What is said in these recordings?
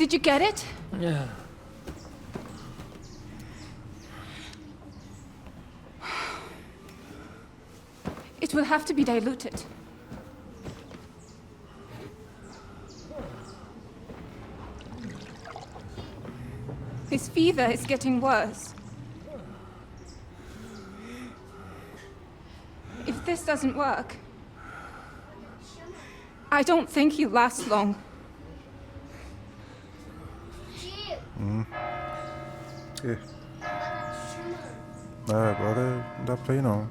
Did you get it? Yeah. It will have to be diluted. His fever is getting worse. If this doesn't work, I don't think he'll last long. Agora não dá pra ir não.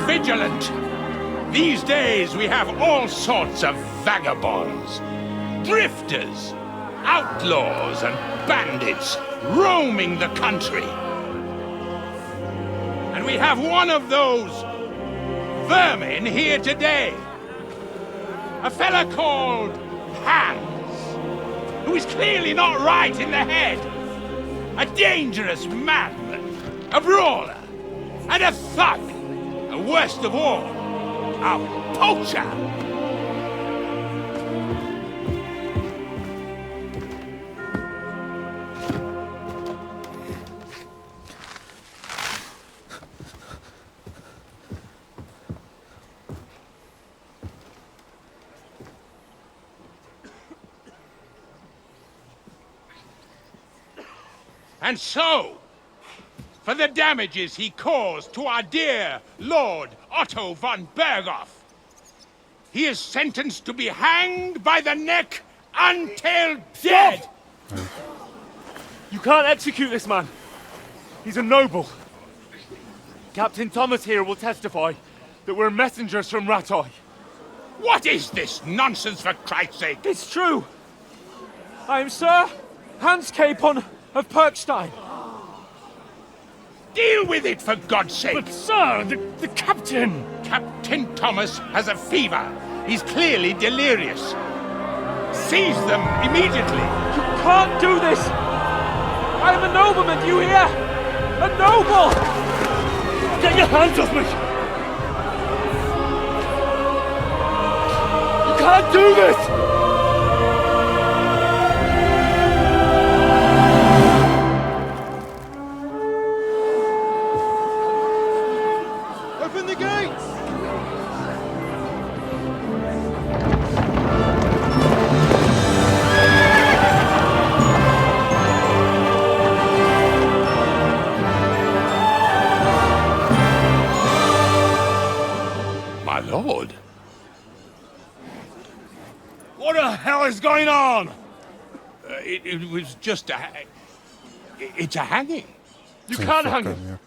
Vigilant. These days we have all sorts of vagabonds, drifters, outlaws and bandits roaming the country. And we have one of those vermin here today. A fella called Hans, who is clearly not right in the head. A dangerous madman, a brawler, and a thug. And worst of all, a poacher! And so, for the damages he caused to our dear Lord Otto von Berghoff, he is sentenced to be hanged by the neck until dead! You can't execute this man. He's a noble. Captain Thomas here will testify that we're messengers from Ratoi. What is this nonsense, for Christ's sake? It's true. I am Sir Hans Capon of Perkstein. Deal with it, for God's sake! But, sir, the captain... Captain Thomas has a fever. He's clearly delirious. Seize them immediately. You can't do this! I am a nobleman, do you hear? A noble! Get your hands off me! You can't do this! Lord. What the hell is going on? It was just a... It's a hanging. You can't hang him.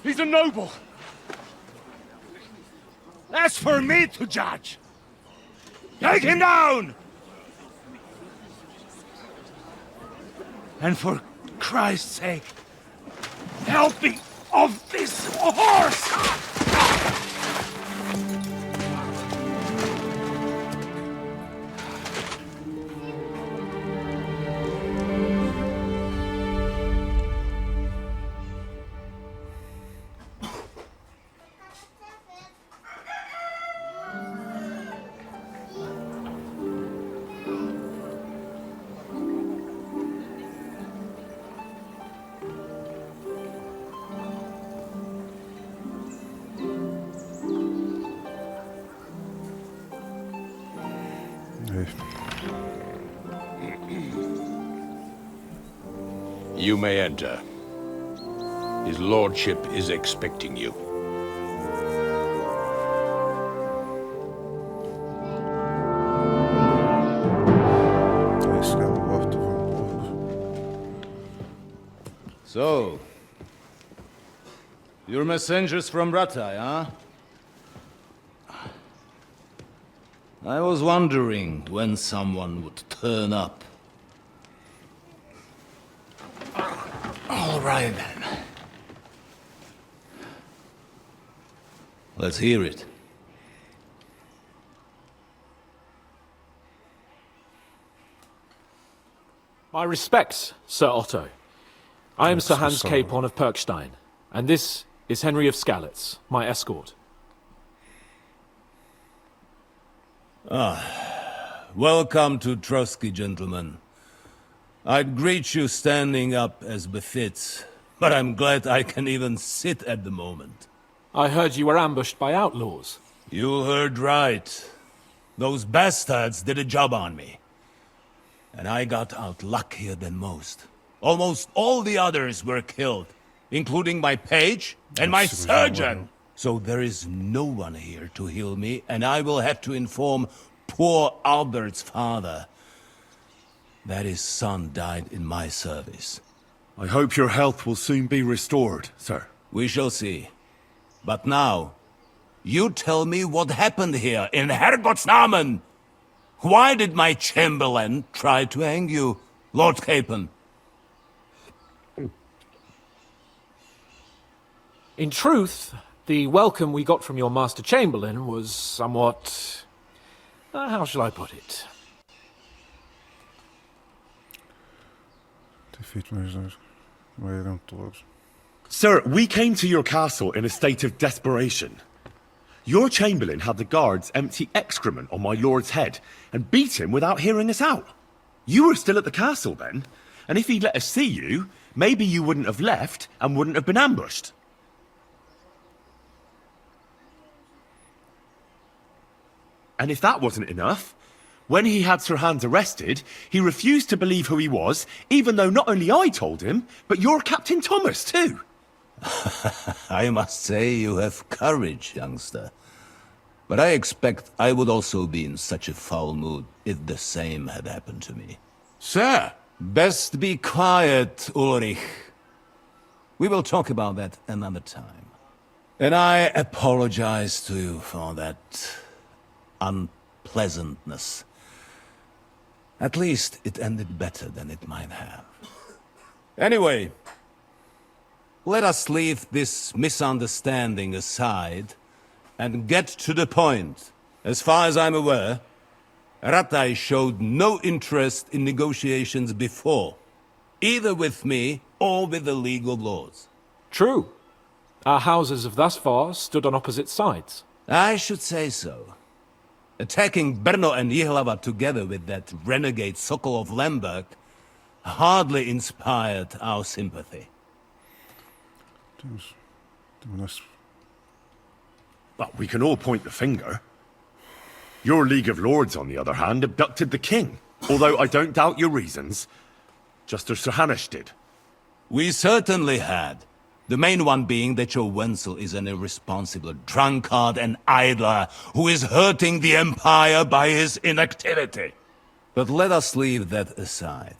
He's a noble. That's for me to judge. Take him down! And for Christ's sake, help me off this horse! Okay. You may enter. His lordship is expecting you. Hij gaat wachten van boven. So, you're messengers from Ratai, huh? I was wondering when someone would turn up. All right, then. Let's hear it. My respects, Sir Otto. I am Sir Hans Capon of Perkstein, and this is Henry of Skalitz, my escort. Welcome to Trotsky, gentlemen. I'd greet you standing up as befits, but I'm glad I can even sit at the moment. I heard you were ambushed by outlaws. You heard right. Those bastards did a job on me. And I got out luckier than most. Almost all the others were killed, including my page and my surgeon. So there is no one here to heal me, and I will have to inform poor Albert's father that his son died in my service. I hope your health will soon be restored, sir. We shall see. But now, you tell me what happened here in Herrgottsnamen. Why did my chamberlain try to hang you, Lord Capon? In truth, the welcome we got from your Master Chamberlain was somewhat... how shall I put it? Defeat measures. Wait on towards. Sir, we came to your castle in a state of desperation. Your chamberlain had the guards empty excrement on my lord's head and beat him without hearing us out. You were still at the castle then, and if he'd let us see you, maybe you wouldn't have left and wouldn't have been ambushed. And if that wasn't enough, when he had Sir Hans arrested, he refused to believe who he was, even though not only I told him, but your Captain Thomas too. I must say you have courage, youngster. But I expect I would also be in such a foul mood if the same had happened to me. Sir! Best be quiet, Ulrich. We will talk about that another time. And I apologize to you for that unpleasantness. At least it ended better than it might have. Anyway, let us leave this misunderstanding aside and get to the point. As far as I'm aware, Ratai showed no interest in negotiations before, either with me or with the League of Lords. True. Our houses have thus far stood on opposite sides. I should say so. Attacking Brno and Jihlava together with that renegade Sokol of Lemberg hardly inspired our sympathy. But we can all point the finger. Your League of Lords, on the other hand, abducted the king. Although I don't doubt your reasons. Just as Sir Hanush did. We certainly had. The main one being that your Wenzel is an irresponsible drunkard and idler who is hurting the Empire by his inactivity. But let us leave that aside.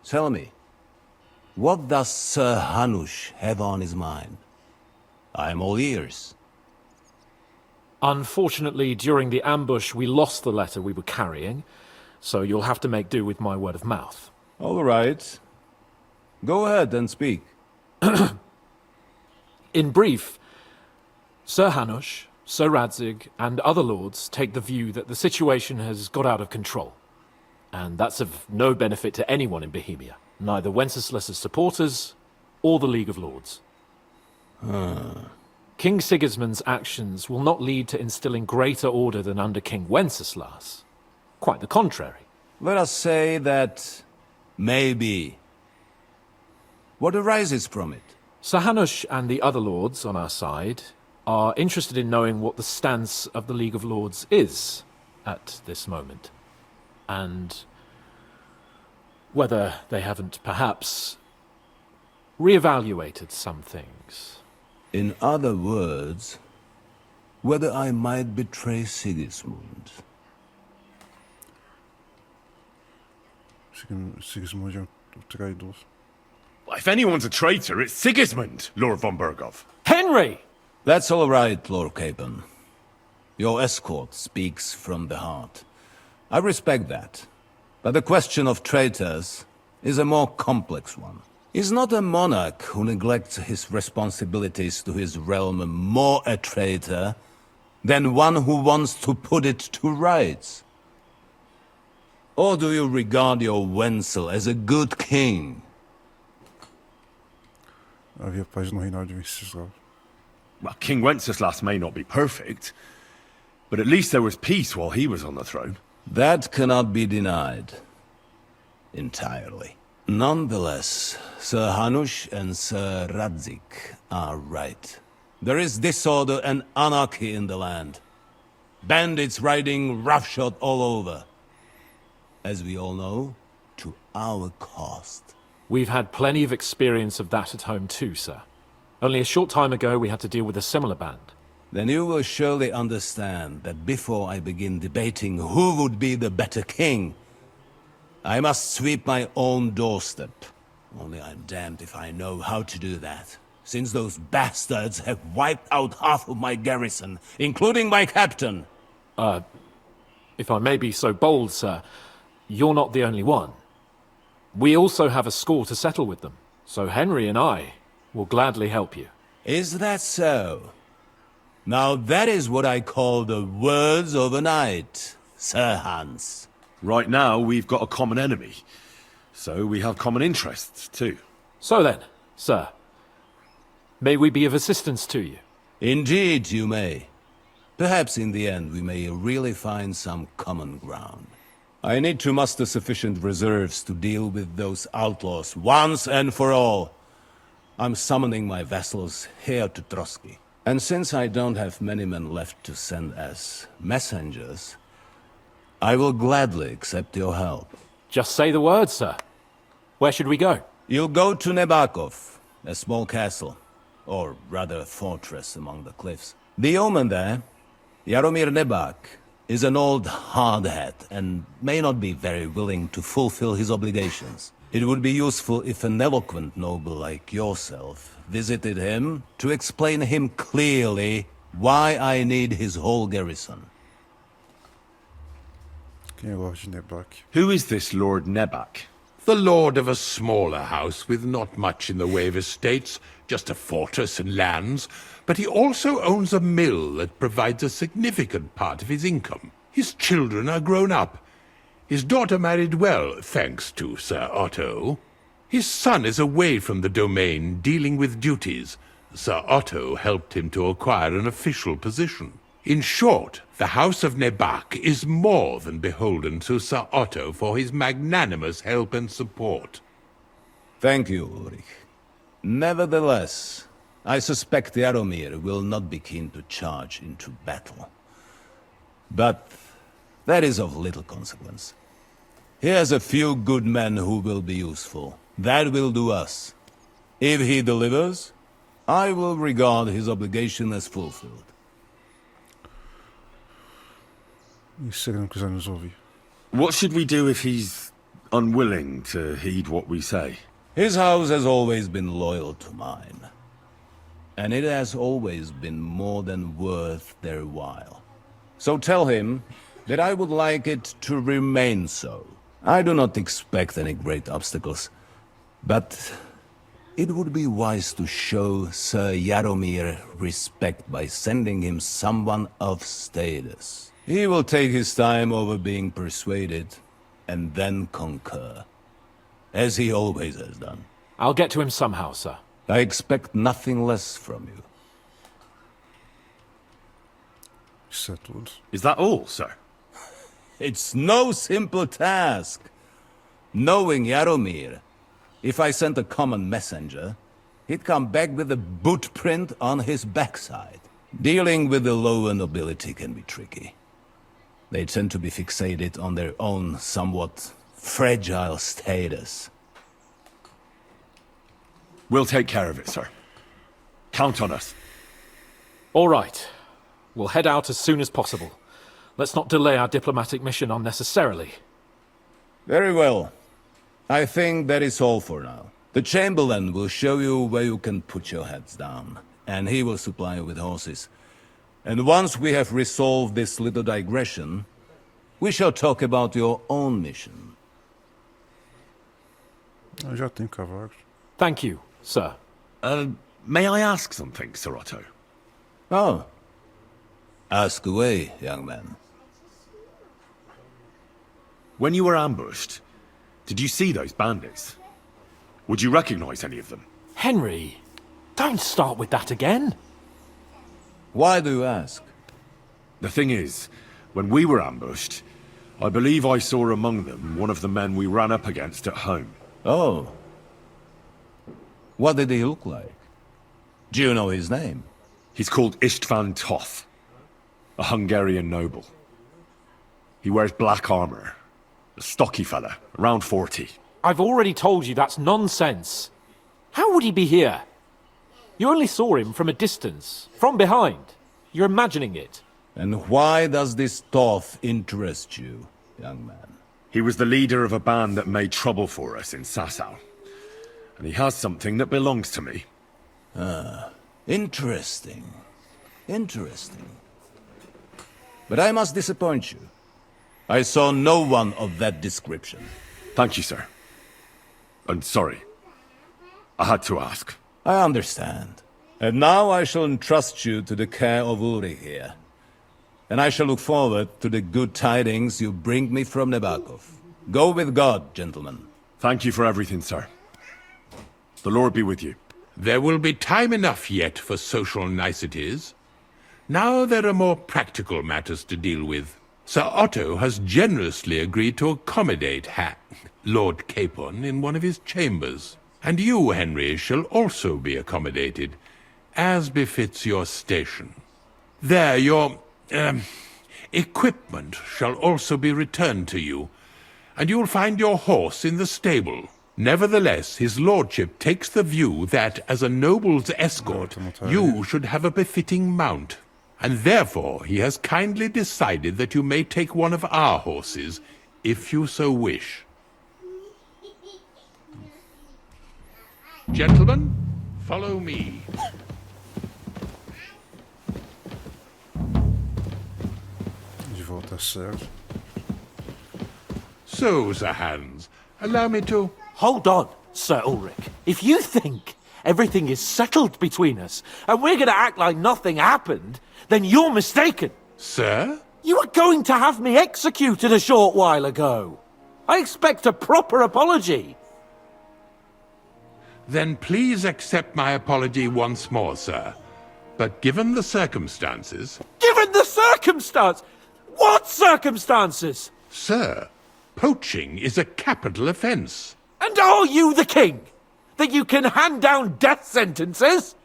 Tell me, what does Sir Hanush have on his mind? I am all ears. Unfortunately, during the ambush, we lost the letter we were carrying, so you'll have to make do with my word of mouth. All right. Go ahead and speak. In brief, Sir Hanush, Sir Radzig, and other lords take the view that the situation has got out of control. And that's of no benefit to anyone in Bohemia, neither Wenceslas's supporters or the League of Lords. King Sigismund's actions will not lead to instilling greater order than under King Wenceslas. Quite the contrary. Let us say that maybe. What arises from it? Sir Hanush and the other lords on our side are interested in knowing what the stance of the League of Lords is at this moment. and whether they haven't perhaps reevaluated some things. In other words, whether I might betray Sigismund. Sigismund é traidor. If anyone's a traitor, it's Sigismund, Lord von Berghoff. Henry! That's all right, Lord Capon. Your escort speaks from the heart. I respect that. But the question of traitors is a more complex one. Is not a monarch who neglects his responsibilities to his realm more a traitor than one who wants to put it to rights? Or do you regard your Wenzel as a good king? Havia paz no reinado de Venceslau. Well, King Wenceslas may not be perfect, but at least there was peace while he was on the throne. That cannot be denied. Entirely. Nonetheless, Sir Hanush and Sir Radzik are right. There is disorder and anarchy in the land. Bandits riding roughshod all over. As we all know, to our cost. We've had plenty of experience of that at home too, sir. Only a short time ago we had to deal with a similar band. Then you will surely understand that before I begin debating who would be the better king, I must sweep my own doorstep. Only I'm damned if I know how to do that, since those bastards have wiped out half of my garrison, including my captain. If I may be so bold, sir, you're not the only one. We also have a score to settle with them, so Henry and I will gladly help you. Is that so? Now that is what I call the words of a knight, Sir Hans. Right now, we've got a common enemy, so we have common interests too. So then, sir, may we be of assistance to you? Indeed you may. Perhaps in the end we may really find some common ground. I need to muster sufficient reserves to deal with those outlaws once and for all. I'm summoning my vassals here to Trotsky. And since I don't have many men left to send as messengers, I will gladly accept your help. Just say the word, sir. Where should we go? You'll go to Nebakov, a small castle, or rather a fortress among the cliffs. The yeoman there, Jaromir Nebak, is an old hardhat and may not be very willing to fulfill his obligations. It would be useful if an eloquent noble like yourself visited him to explain him clearly why I need his whole garrison. Quem é Lord Nebak? Who is this Lord Nebak? The lord of a smaller house with not much in the way of estates, just a fortress and lands, but he also owns a mill that provides a significant part of his income. His children are grown up. His daughter married well, thanks to Sir Otto. His son is away from the domain, dealing with duties. Sir Otto helped him to acquire an official position. In short, the House of Nebak is more than beholden to Sir Otto for his magnanimous help and support. Thank you, Ulrich. Nevertheless, I suspect Jaromir will not be keen to charge into battle. But that is of little consequence. He has a few good men who will be useful. That will do us. If he delivers, I will regard his obligation as fulfilled. Isso era uma coisa a nos ouvir. What should we do if he's unwilling to heed what we say? His house has always been loyal to mine. And it has always been more than worth their while. So tell him that I would like it to remain so. I do not expect any great obstacles, but it would be wise to show Sir Jaromir respect by sending him someone of status. He will take his time over being persuaded, and then concur, as he always has done. I'll get to him somehow, sir. I expect nothing less from you. Isso é tudo. Is that all, sir? It's no simple task. Knowing Jaromir, if I sent a common messenger, he'd come back with a boot print on his backside. Dealing with the lower nobility can be tricky. They tend to be fixated on their own somewhat fragile status. We'll take care of it, sir. Count on us. All right. We'll head out as soon as possible. Let's not delay our diplomatic mission unnecessarily. Very well. I think that is all for now. The Chamberlain will show you where you can put your heads down, and he will supply you with horses. And once we have resolved this little digression, we shall talk about your own mission. Eu já tenho cavalos. Thank you, sir. May I ask something, Sir Otto? Oh. Ask away, young man. When you were ambushed, did you see those bandits? Would you recognize any of them? Henry, don't start with that again. Why do you ask? The thing is, when we were ambushed, I believe I saw among them one of the men we ran up against at home. Oh. What did he look like? Do you know his name? He's called Istvan Toth, a Hungarian noble. He wears black armor. A stocky fella, around 40. I've already told you that's nonsense. How would he be here? You only saw him from a distance, from behind. You're imagining it. And why does this Toth interest you, young man? He was the leader of a band that made trouble for us in Sasau. And he has something that belongs to me. Interesting. Interesting. But I must disappoint you. I saw no one of that description. Thank you, sir. And sorry. I had to ask. I understand. And now I shall entrust you to the care of Uri here. And I shall look forward to the good tidings you bring me from Nebakov. Go with God, gentlemen. Thank you for everything, sir. The Lord be with you. There will be time enough yet for social niceties. Now there are more practical matters to deal with. Sir Otto has generously agreed to accommodate Lord Capon in one of his chambers. And you, Henry, shall also be accommodated, as befits your station. There, your equipment shall also be returned to you, and you will find your horse in the stable. Nevertheless, his lordship takes the view that, as a noble's escort, you should have a befitting mount. And therefore he has kindly decided that you may take one of our horses, if you so wish. Gentlemen, follow me. De volta a Sérgio. So, Sir Hans, allow me to... Hold on, Sir Ulrich. If you think everything is settled between us, and we're going to act like nothing happened, then you're mistaken. Sir? You were going to have me executed a short while ago. I expect a proper apology. Then please accept my apology once more, sir. But given the circumstances... Given the circumstance? What circumstances? Sir, poaching is a capital offence. And are you the king? That you can hand down death sentences?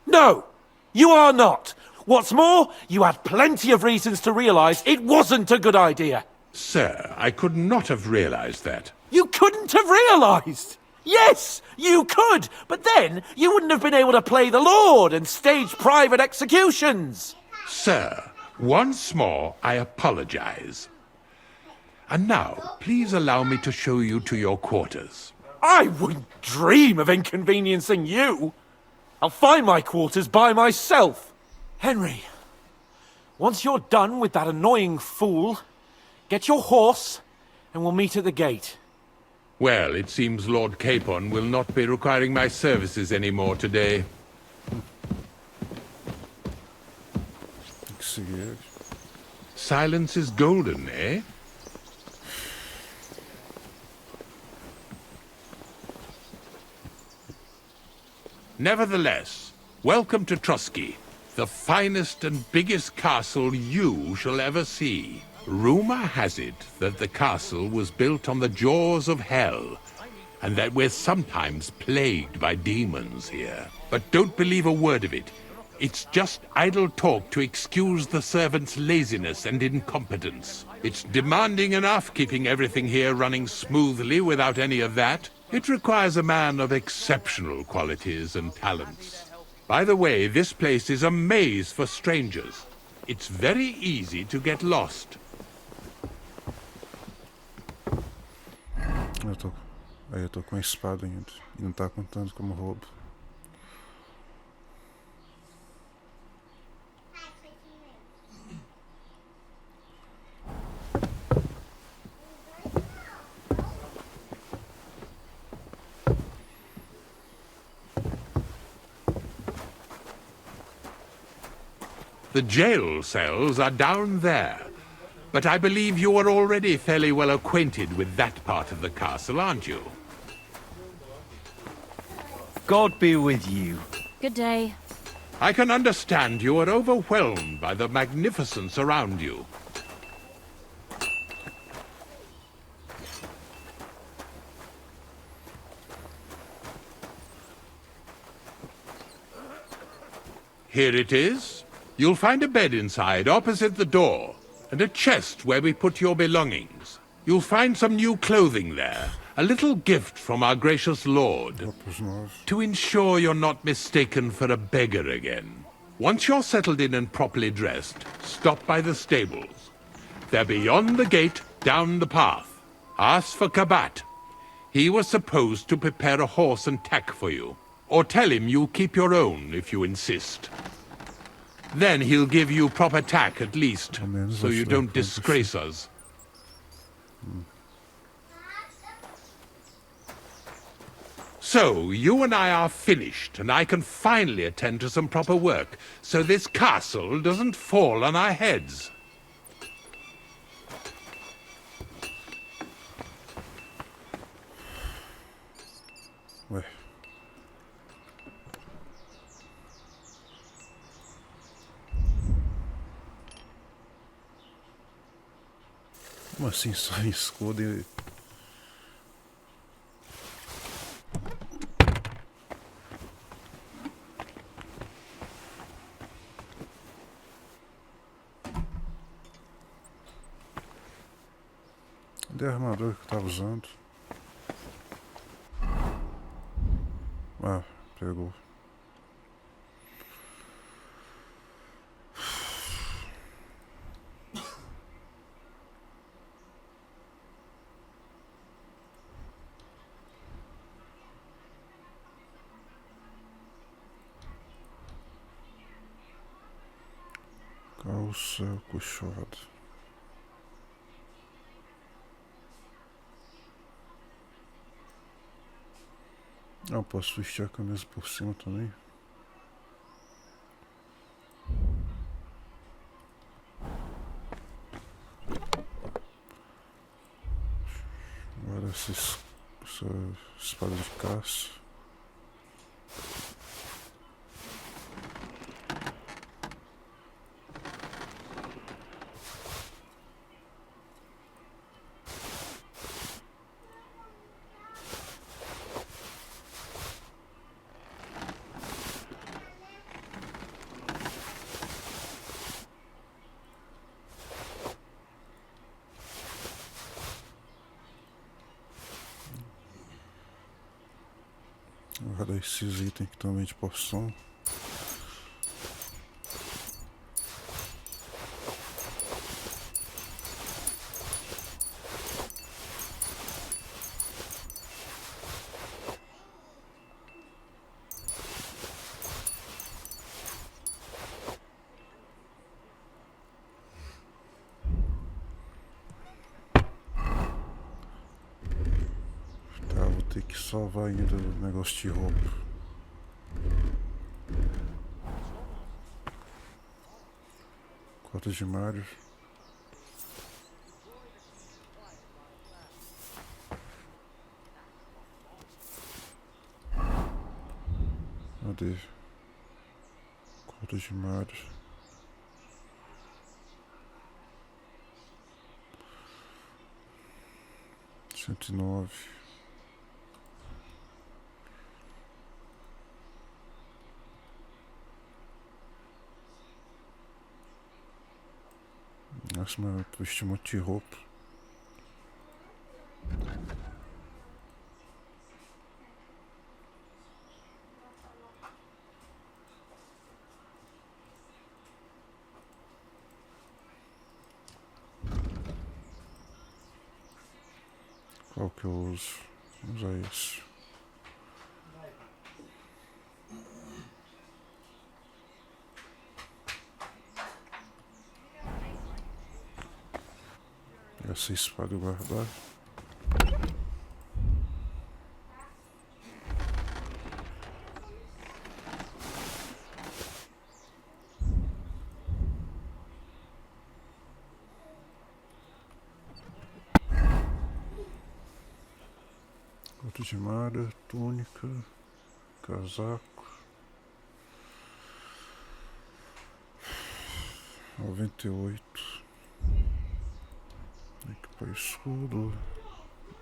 No, you are not. What's more, you had plenty of reasons to realise it wasn't a good idea. Sir, I could not have realised that. You couldn't have realised! Yes, you could, but then you wouldn't have been able to play the Lord and stage private executions. Sir, once more I apologise. And now, please allow me to show you to your quarters. I wouldn't dream of inconveniencing you. I'll find my quarters by myself. Henry, once you're done with that annoying fool, get your horse and we'll meet at the gate. Well, it seems Lord Capon will not be requiring my services anymore today. Tem que seguir. Silence is golden, eh? Nevertheless, welcome to Trotsky, the finest and biggest castle you shall ever see. Rumor has it that the castle was built on the jaws of hell, and that we're sometimes plagued by demons here. But don't believe a word of it. It's just idle talk to excuse the servants' laziness and incompetence. It's demanding enough keeping everything here running smoothly without any of that. It requires a man of exceptional qualities and talents. By the way, this place is a maze for strangers. It's very easy to get lost. Eu tô com a espada ainda. E não tá contando como roubo. The jail cells are down there. But I believe you are already fairly well acquainted with that part of the castle, aren't you? God be with you. Good day. I can understand you are overwhelmed by the magnificence around you. Here it is. You'll find a bed inside, opposite the door, and a chest where we put your belongings. You'll find some new clothing there, a little gift from our gracious lord, to ensure you're not mistaken for a beggar again. Once you're settled in and properly dressed, stop by the stables. They're beyond the gate, down the path. Ask for Kabat. He was supposed to prepare a horse and tack for you. Or tell him you'll keep your own if you insist. Then he'll give you proper tack at least, so you don't disgrace us. So, you and I are finished, and I can finally attend to some proper work, so this castle doesn't fall on our heads. Ué. Como assim só escudo e... Cadê a armadura que eu tava usando? Ah, pegou. Calça coxada. Eu posso vestir a camisa por cima também. Agora essa espada de caça. Agora esses itens aqui também de poção. Ter que salvar ainda o negócio de roubo. Cota de Mario. Cadê? Cota de Mario. Cento e nove. Nossa, mas eu vesti um monte de roupa. Qual que eu uso? Vamos usar esse. Essa espada guardar. Outro de malha, túnica, casaco. 98. Equipar escudo.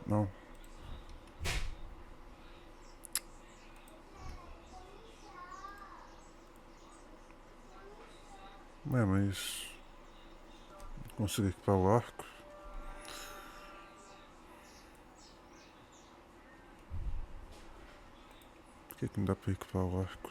Não. Mas não consigo equipar o arco. Por que não dá pra equipar o arco?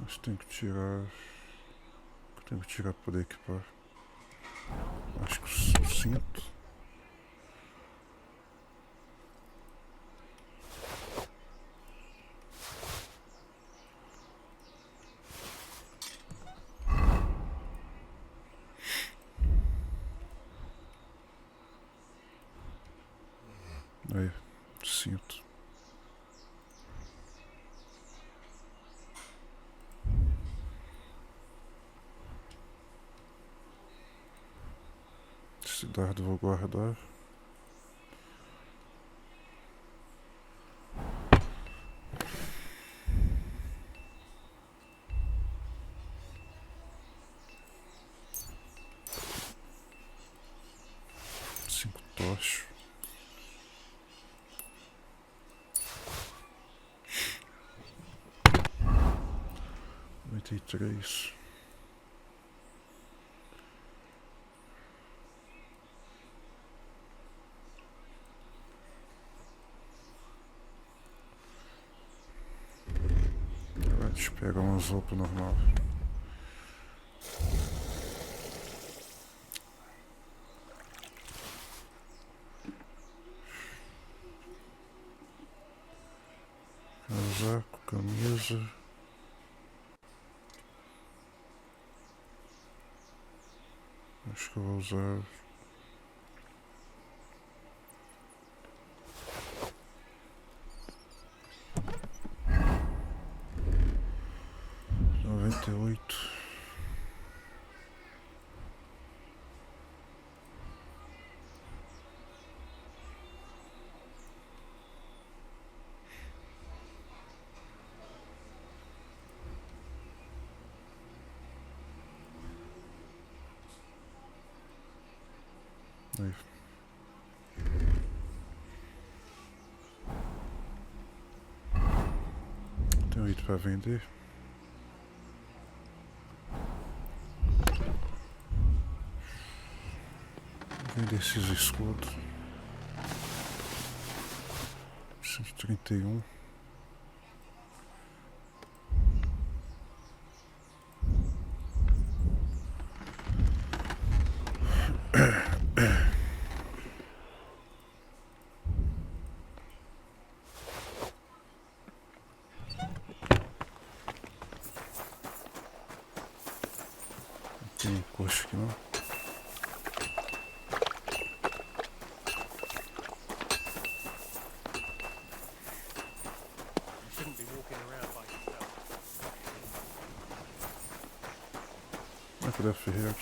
Acho que tem que tirar. Tenho que tirar para poder equipar. Acho que o cinto. Aí, cinto. Esse dardo vou guardar. Cinco tochos. Três. Deixa eu pegar umas roupas normal. Casaco, camisa. Acho que eu vou usar. Noventa e oito. Aí. Tenho ido para vender. Vou vender esses escudos. 131. Tem coxa aqui não. Cadê a ferreira?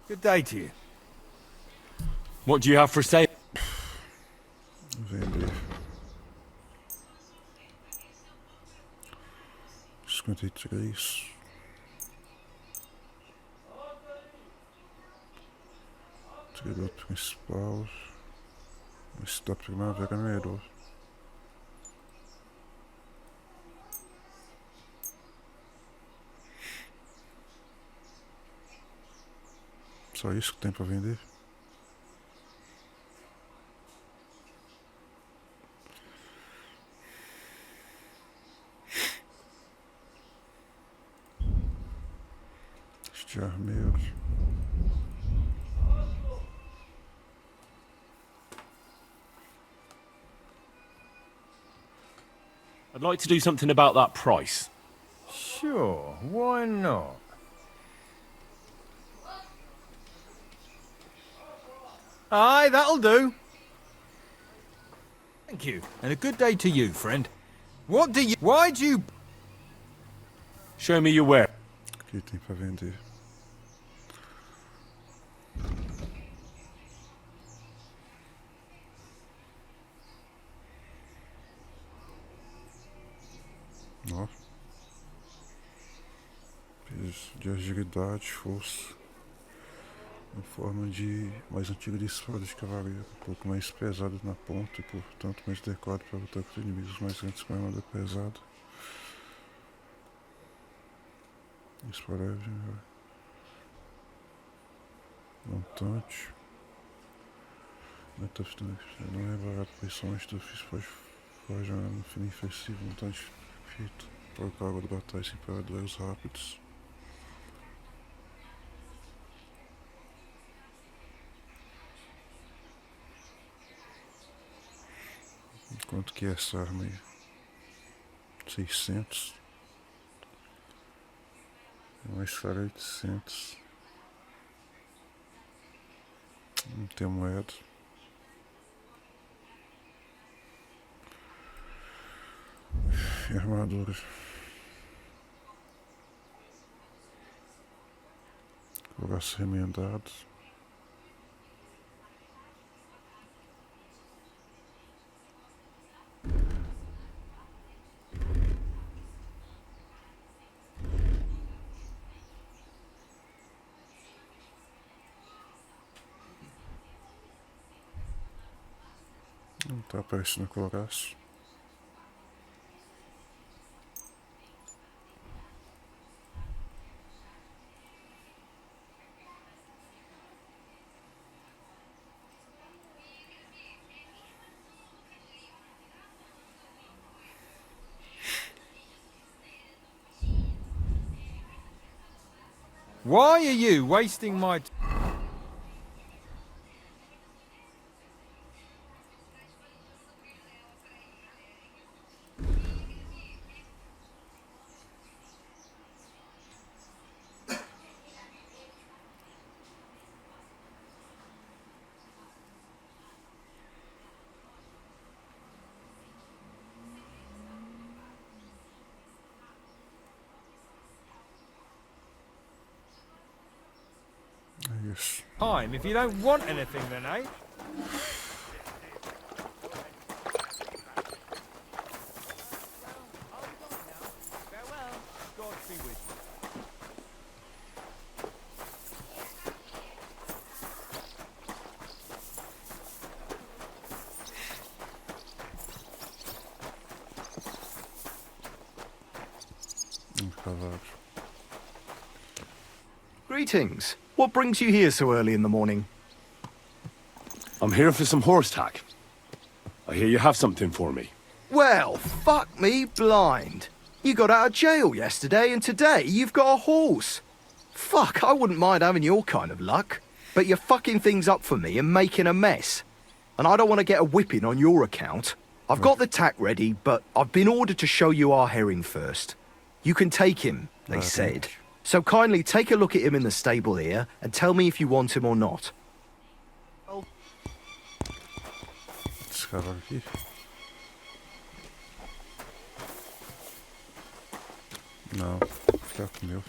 Good day to you. What do you have for sale? Vender. 53. Treinador principal. Esse da primavera é melhor. Só isso que tem para vender? Este armeiro. I'd like to do something about that price. Sure, why not? Aye, that'll do. Thank you, and a good day to you, friend. Why'd you... Show me your ware. O que tem para vender? Ó. Peso de agilidade, força. Em forma de mais antiga de espada de cavaleiro. Um pouco mais pesado na ponta e portanto mais adequado para lutar contra inimigos mais grandes com armadura pesada. Isso parece montante. Não é barato, principalmente do ofício pode forjar no fino ofensivo, montante feito para o cargo de batalhas imperadores rápidos. Quanto que é essa arma aí? 600. Mais caro 800. Não tem moeda. E armadura. Braço remendado. Não tá aparecendo coloraço. Why are you wasting my... Isso. time if you don't want anything then, eh? Cavalo. Greetings. What brings you here so early in the morning? I'm here for some horse tack. I hear you have something for me. Well, fuck me blind. You got out of jail yesterday and today you've got a horse. Fuck, I wouldn't mind having your kind of luck. But you're fucking things up for me and making a mess. And I don't want to get a whipping on your account. I've got the tack ready, but I've been ordered to show you our herring first. You can take him, they said. So kindly take a look at him in the stable here and tell me if you want him or not. Esse cavalo aqui. Não, vou ficar com o meu.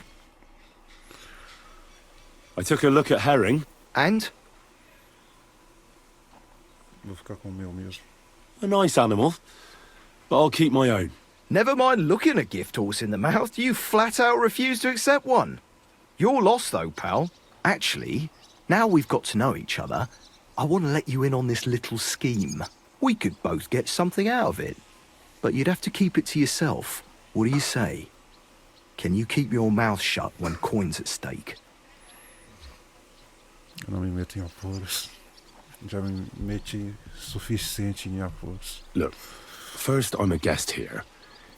I took a look at herring. And? Vou ficar com o meu mesmo. A nice animal, but I'll keep my own. Never mind looking a gift horse in the mouth, you flat out refuse to accept one. You're lost though, pal. Actually, now we've got to know each other, I want to let you in on this little scheme. We could both get something out of it. But you'd have to keep it to yourself. What do you say? Can you keep your mouth shut when coin's at stake? Eu não me meto em apuros. Já me meti suficiente em apuros. Look, first, I'm a guest here.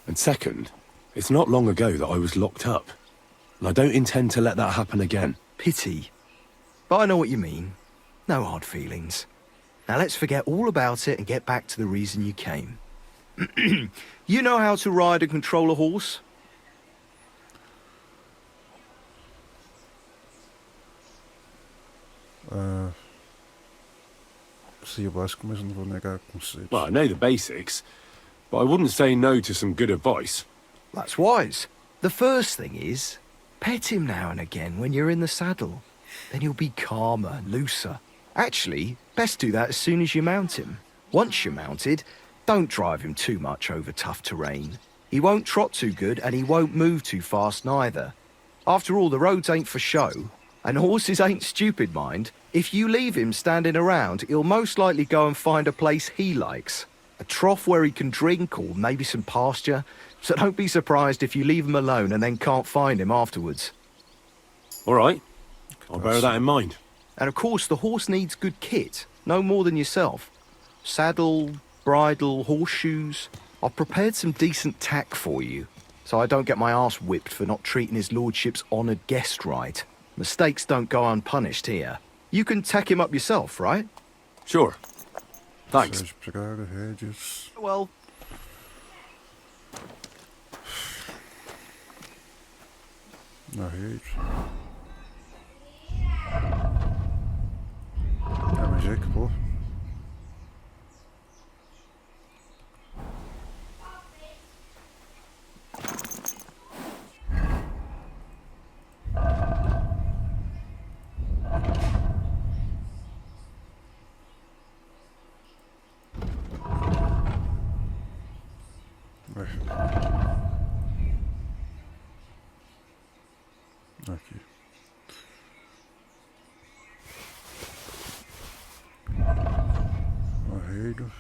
And second, it's not long ago that I was locked up. And I don't intend to let that happen again. Pity. But I know what you mean. No hard feelings. Now let's forget all about it and get back to the reason you came. You know how to ride and control a horse? Sei o básico, mas não vou negar conceitos. Well, I know the basics, but I wouldn't say no to some good advice. That's wise. The first thing is, pet him now and again when you're in the saddle. Then he'll be calmer, looser. Actually, best do that as soon as you mount him. Once you're mounted, don't drive him too much over tough terrain. He won't trot too good and he won't move too fast neither. After all, the roads ain't for show. And horses ain't stupid, mind. If you leave him standing around, he'll most likely go and find a place he likes. A trough where he can drink or maybe some pasture. So don't be surprised if you leave him alone and then can't find him afterwards. All right, I'll bear that in mind. And of course, the horse needs good kit, no more than yourself. Saddle, bridle, horseshoes. I've prepared some decent tack for you, so I don't get my arse whipped for not treating his lordship's honoured guest right. Mistakes don't go unpunished here. You can tack him up yourself, right? Sure. Thanks. Sérgio Praga, rédeas. Well, Na rede. Mas já que pô. Aqui. Arreio,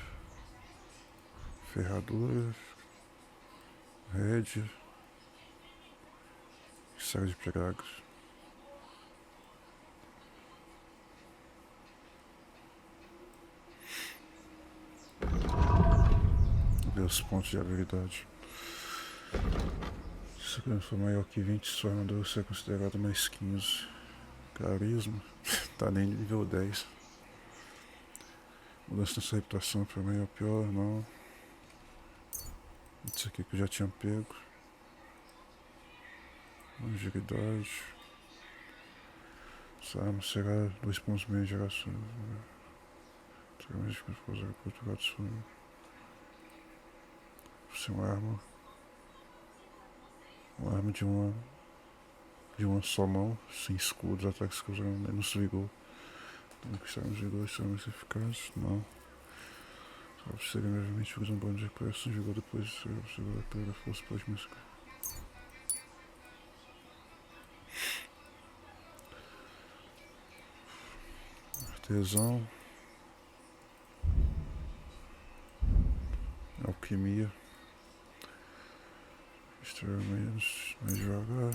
ferraduras, rede, saco de pregos. Ver os pontos de habilidade. Se for maior que 20, sua armadura ser considerada mais 15. Carisma, tá nem nível 10. Mudança nessa reputação para maior ou pior, não. Isso aqui que eu já tinha pego. Agilidade. Essa arma será 2 pontos meio de geração. Será mais difícil para usar cultural de sonho. Por ser uma arma de uma só mão, sem escudos, ataques que usaram menos vigor. Então, que serão vigor e serão mais eficazes? Não. Só se serem levemente usam um bando de recuperação de vigor depois de segurar a perda força pode me escutar. Artesão. Alquimia. Extrair menos, mais devagar.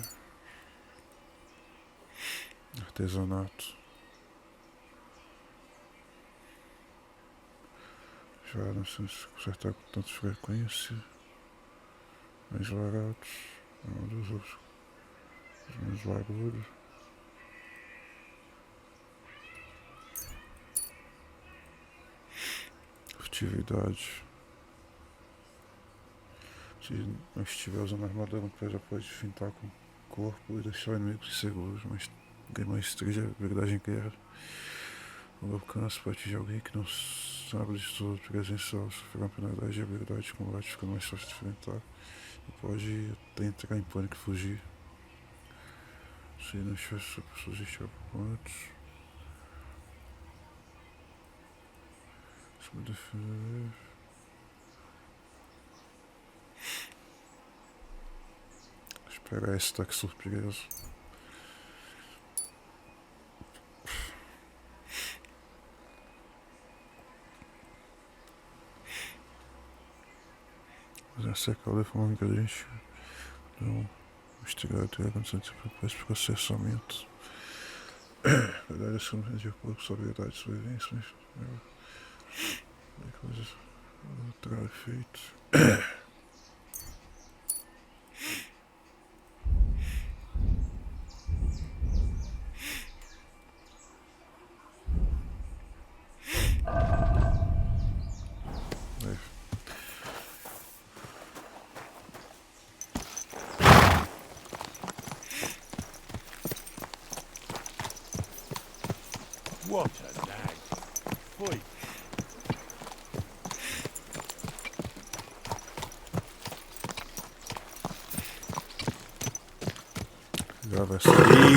Artesanato. Já não sei se consertar com tanta frequência. Mais baratos. Um dos outros. Menos barulho. Furtividade. Se não estiver usando armadura, já pode fintar com o corpo e deixar inimigos seguros, mas ganha mais 3 de habilidade em guerra. O alcance pode atingir alguém que não sabe de sua presencial, sofrer uma penalidade de habilidade de combate, fica mais fácil de enfrentar. E pode até entrar em pânico e fugir. Se não estiver sujeito a pontos. Se me defender. Pegar esse ataque surpresa. Mas essa é a cauda forma que a gente não investigar a condição de processamento. Verdade, isso não é de acordo com sua habilidade de sobrevivência, mas coisas terá efeito. What a lag. Oi.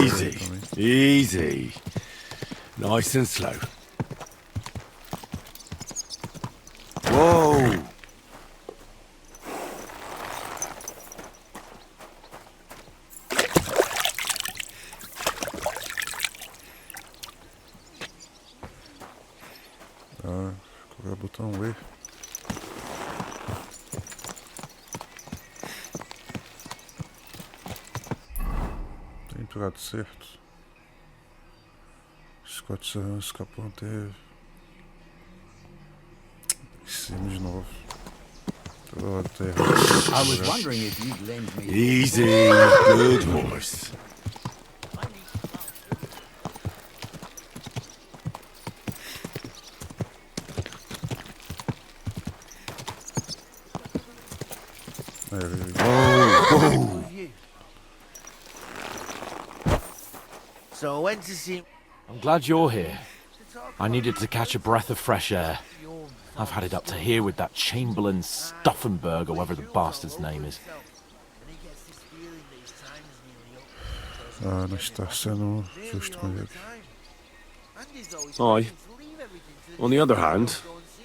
Easy, easy. Nice and slow. Whoa! Qual é o botão E? Tem entrado certo. Scott Serrano escapou até em cima de novo. Toda hora tá errado. I was wondering if you'd lend me... Easy, good horse. So I went to see... I'm glad you're here. I needed to catch a breath of fresh air. I've had it up to here with that Chamberlain Stauffenberg, or whatever the bastard's name is. Não está sendo justo com ele. Aye. On the other hand,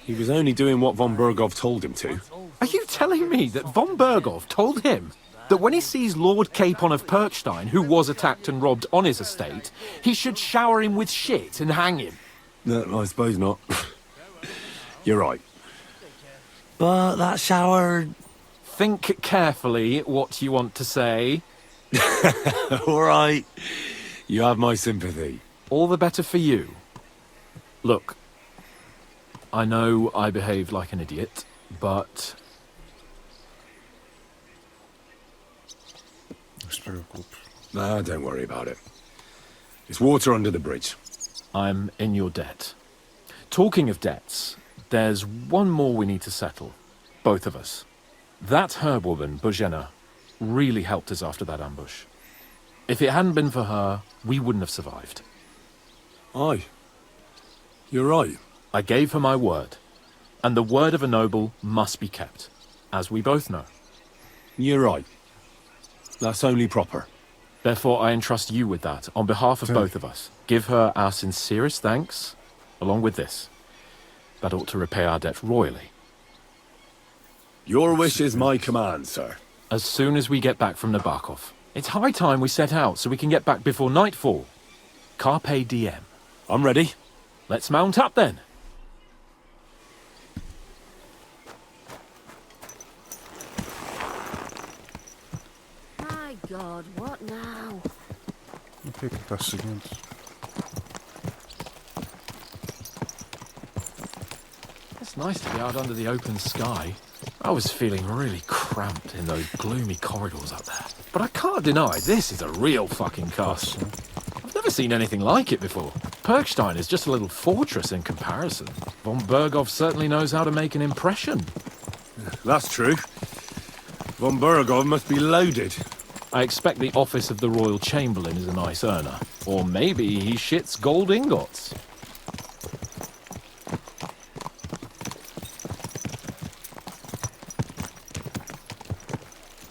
he was only doing what von Berghoff told him to. Are you telling me that von Berghoff told him that when he sees Lord Capon of Perkstein, who was attacked and robbed on his estate, he should shower him with shit and hang him? No, I suppose not. You're right. But that shower... Think carefully what you want to say. All right. You have my sympathy. All the better for you. Look, I know I behaved like an idiot, but... Nah, don't worry about it. It's water under the bridge. I'm in your debt. Talking of debts, there's one more we need to settle. Both of us. That herbwoman, Bojena, really helped us after that ambush. If it hadn't been for her, we wouldn't have survived. Aye. You're right. I gave her my word, and the word of a noble must be kept, as we both know. You're right. That's only proper. Therefore, I entrust you with that, on behalf of both of us. Give her our sincerest thanks, along with this. That ought to repay our debt royally. Your wish is my command, sir. As soon as we get back from Nabokov. It's high time we set out so we can get back before nightfall. Carpe diem. I'm ready. Let's mount up then. My God, what now? O que ele tá seguindo? It's nice to be out under the open sky. I was feeling really cramped in those gloomy corridors up there. But I can't deny this is a real fucking castle. I've never seen anything like it before. Perkstein is just a little fortress in comparison. Von Berghoff certainly knows how to make an impression. That's true. Von Berghoff must be loaded. I expect the office of the Royal Chamberlain is a nice earner. Or maybe he shits gold ingots.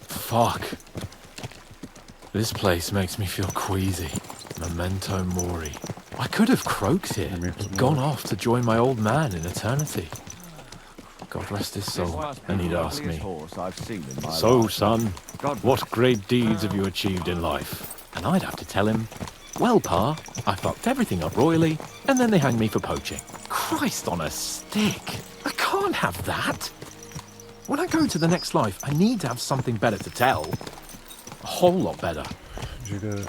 Fuck. This place makes me feel queasy. Memento mori. I could have croaked here and gone off to join my old man in eternity. God, God rest his soul, and he'd ask me, "So, son, what great deeds have you achieved in life?" And I'd have to tell him, "Well, Pa, I fucked everything up royally, and then they hanged me for poaching." Christ on a stick! I can't have that! When I go to the next life, I need to have something better to tell. A whole lot better. Diga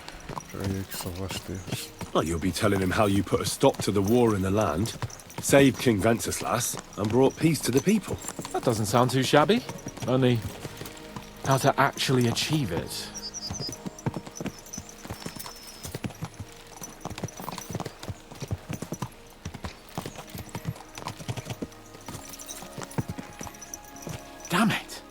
pra ele que salvaste terras. Well, you'll be telling him how you put a stop to the war in the land, saved King Venceslas, and brought peace to the people. That doesn't sound too shabby. Only, how to actually achieve it. Damn it!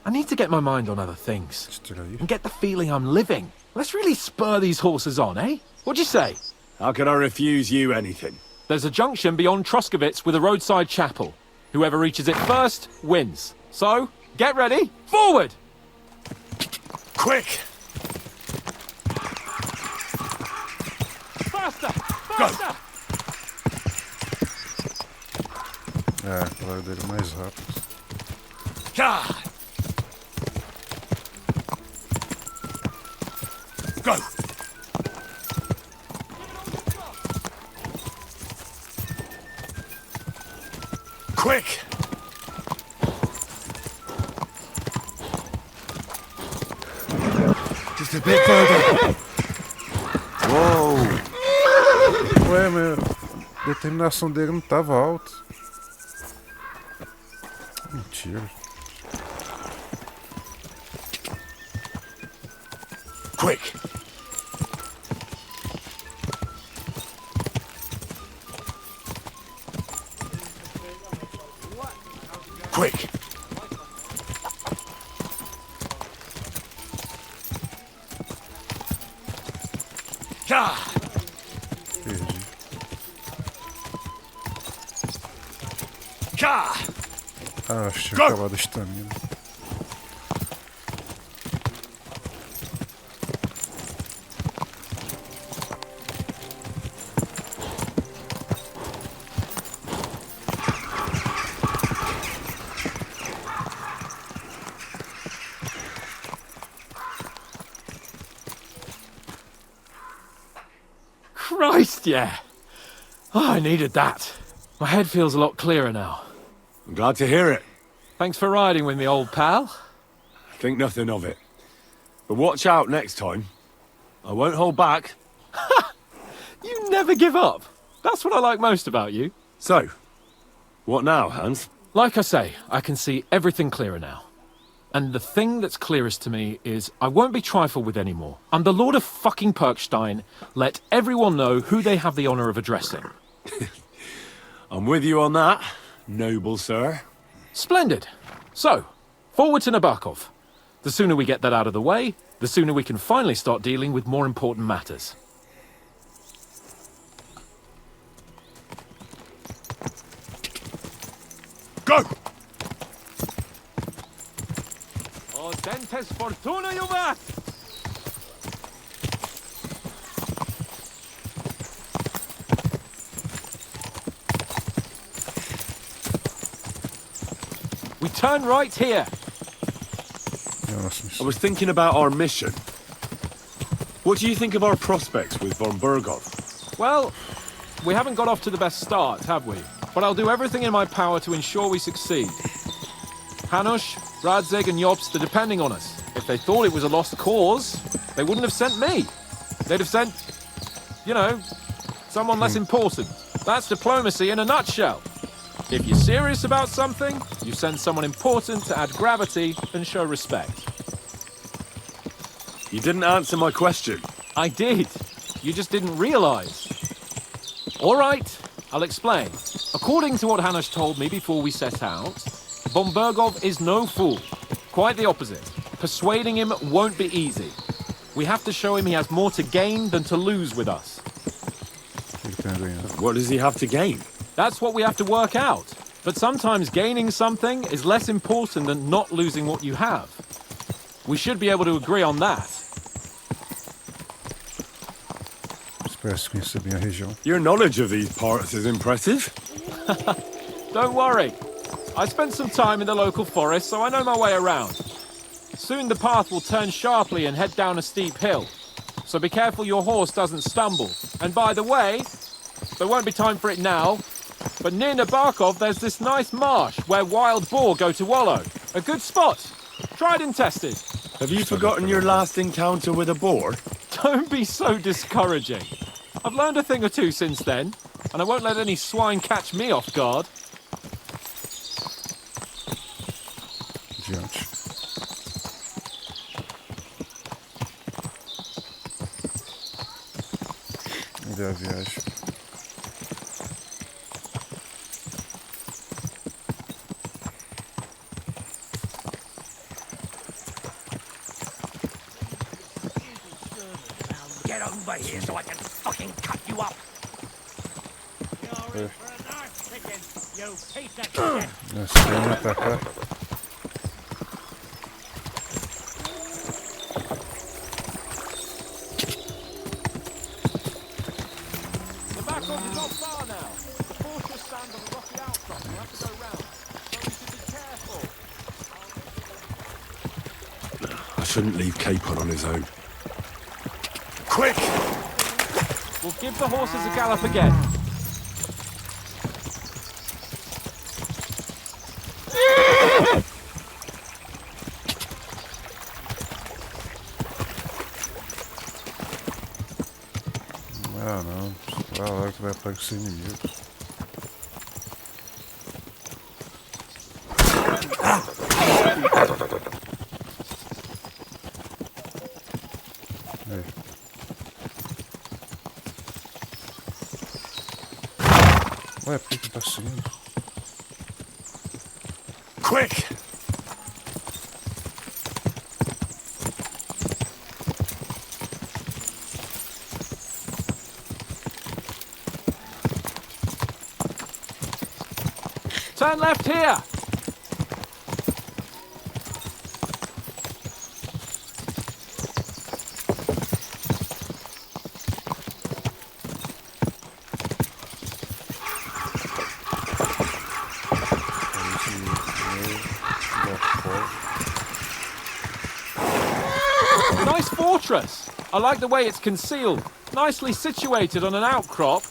I need to get my mind on other things. Distrair. And get the feeling I'm living. Let's really spur these horses on, eh? What'd you say? How can I refuse you anything? There's a junction beyond Truskovitz with a roadside chapel. Whoever reaches it first wins. So, get ready, forward! Quick! Faster! Go! Faster! É, o cavalo dele é mais rápido. God! Go! Quick! Just a bit further. Whoa! Ué, meu, a determinação dele não tava alta. Mentira. Quick! Quick! God! Perdi. God! Ah, acho que tinha acabado a estamina. Christ, yeah! Oh, I needed that. My head feels a lot clearer now. I'm glad to hear it. Thanks for riding with me, old pal. Think nothing of it. But watch out next time. I won't hold back. You never give up. That's what I like most about you. So, what now, Hans? Like I say, I can see everything clearer now. And the thing that's clearest to me is I won't be trifled with anymore. I'm the Lord of fucking Perkstein. Let everyone know who they have the honor of addressing. I'm with you on that, noble sir. Splendid. So, forward to Nabokov. The sooner we get that out of the way, the sooner we can finally start dealing with more important matters. Go! O dentes fortuna juvat! We turn right here. Nossa, I was thinking about our mission. What do you think of our prospects with von Bergov? Well, we haven't got off to the best start, have we? But I'll do everything in my power to ensure we succeed. Hanush, Radzig and Jobst are depending on us. If they thought it was a lost cause, they wouldn't have sent me. They'd have sent, you know, someone less important. That's diplomacy in a nutshell. If you're serious about something, you send someone important to add gravity and show respect. You didn't answer my question. I did. You just didn't realize. All right, I'll explain. According to what Hanush told me before we set out, von Bergov is no fool. Quite the opposite. Persuading him won't be easy. We have to show him he has more to gain than to lose with us. What does he have to gain? That's what we have to work out. But sometimes gaining something is less important than not losing what you have. We should be able to agree on that. Parece que conhecer bem a região. Your knowledge of these parts is impressive. Don't worry. I spent some time in the local forest, so I know my way around. Soon the path will turn sharply and head down a steep hill. So be careful your horse doesn't stumble. And by the way, there won't be time for it now, but near Nabokov there's this nice marsh where wild boar go to wallow. A good spot. Tried and tested. Have you forgotten your last encounter with a boar? Don't be so discouraging. I've learned a thing or two since then, and I won't let any swine catch me off guard. Adiante. Vamos ver a viagem. Get over here so I can fucking cut you up. Vem pra cá. Nabokov is not far now. The fortress stands on a rocky outcrop. We'll have to go round, so we should be careful. I shouldn't leave Capon on his own. Quick! We'll give the horses a gallop again. Ah, não. Vai lá que vai aparecer inimigo. Aí. Ué, por que tá seguindo? Quick! Turn left here. Nice fortress. I like the way it's concealed. Nicely situated on an outcrop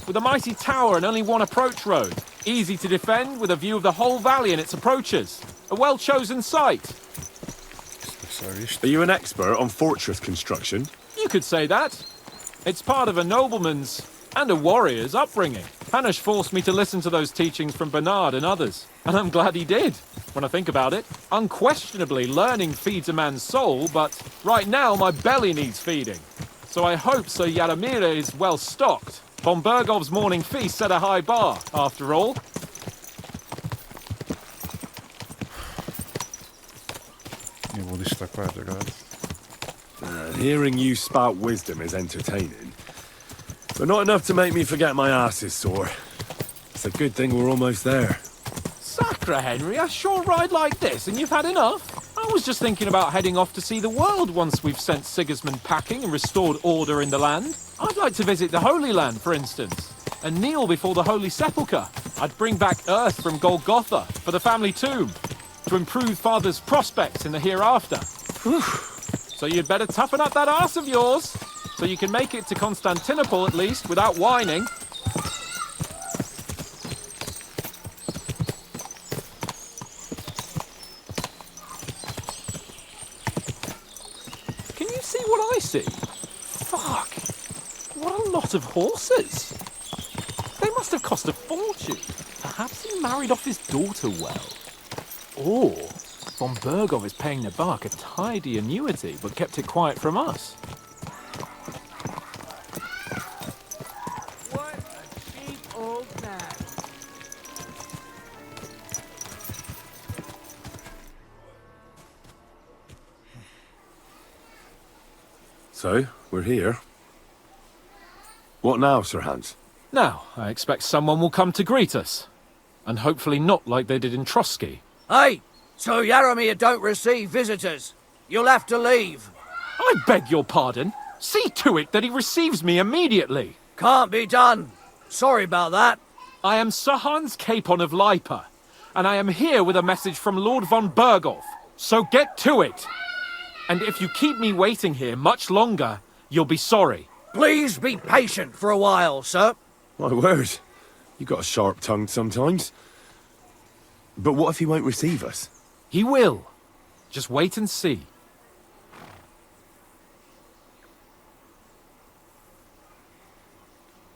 with a mighty tower and only one approach road. Easy to defend with a view of the whole valley and its approaches. A well-chosen site. Are you an expert on fortress construction? You could say that. It's part of a nobleman's and a warrior's upbringing. Hanush forced me to listen to those teachings from Bernard and others, and I'm glad he did. When I think about it, unquestionably learning feeds a man's soul, but right now my belly needs feeding. So I hope Sir Yadomir is well stocked. Von Bergov's morning feast set a high bar, after all. Eu vou listar quadrado. Hearing you spout wisdom is entertaining, but not enough to make me forget my ass is sore. It's a good thing we're almost there. Sacre, Henry, a short ride like this and you've had enough? I was just thinking about heading off to see the world once we've sent Sigismund packing and restored order in the land. I'd like to visit the Holy Land, for instance, and kneel before the Holy Sepulchre. I'd bring back earth from Golgotha for the family tomb, to improve Father's prospects in the hereafter. So you'd better toughen up that arse of yours, so you can make it to Constantinople at least without whining. Can you see what I see? Fuck. What a lot of horses. They must have cost a fortune. Perhaps he married off his daughter well. Or Von Bergov is paying Nabok a tidy annuity, but kept it quiet from us. What a cheap old man. So, we're here. What now, Sir Hans? Now, I expect someone will come to greet us. And hopefully not like they did in Trotsky. Hey, Sir Yadomir don't receive visitors. You'll have to leave. I beg your pardon. See to it that he receives me immediately. Can't be done. Sorry about that. I am Sir Hans Capon of Lipa, and I am here with a message from Lord von Berghoff. So get to it. And if you keep me waiting here much longer, you'll be sorry. Please be patient for a while, sir. My word. You got a sharp tongue sometimes. But what if he won't receive us? He will. Just wait and see.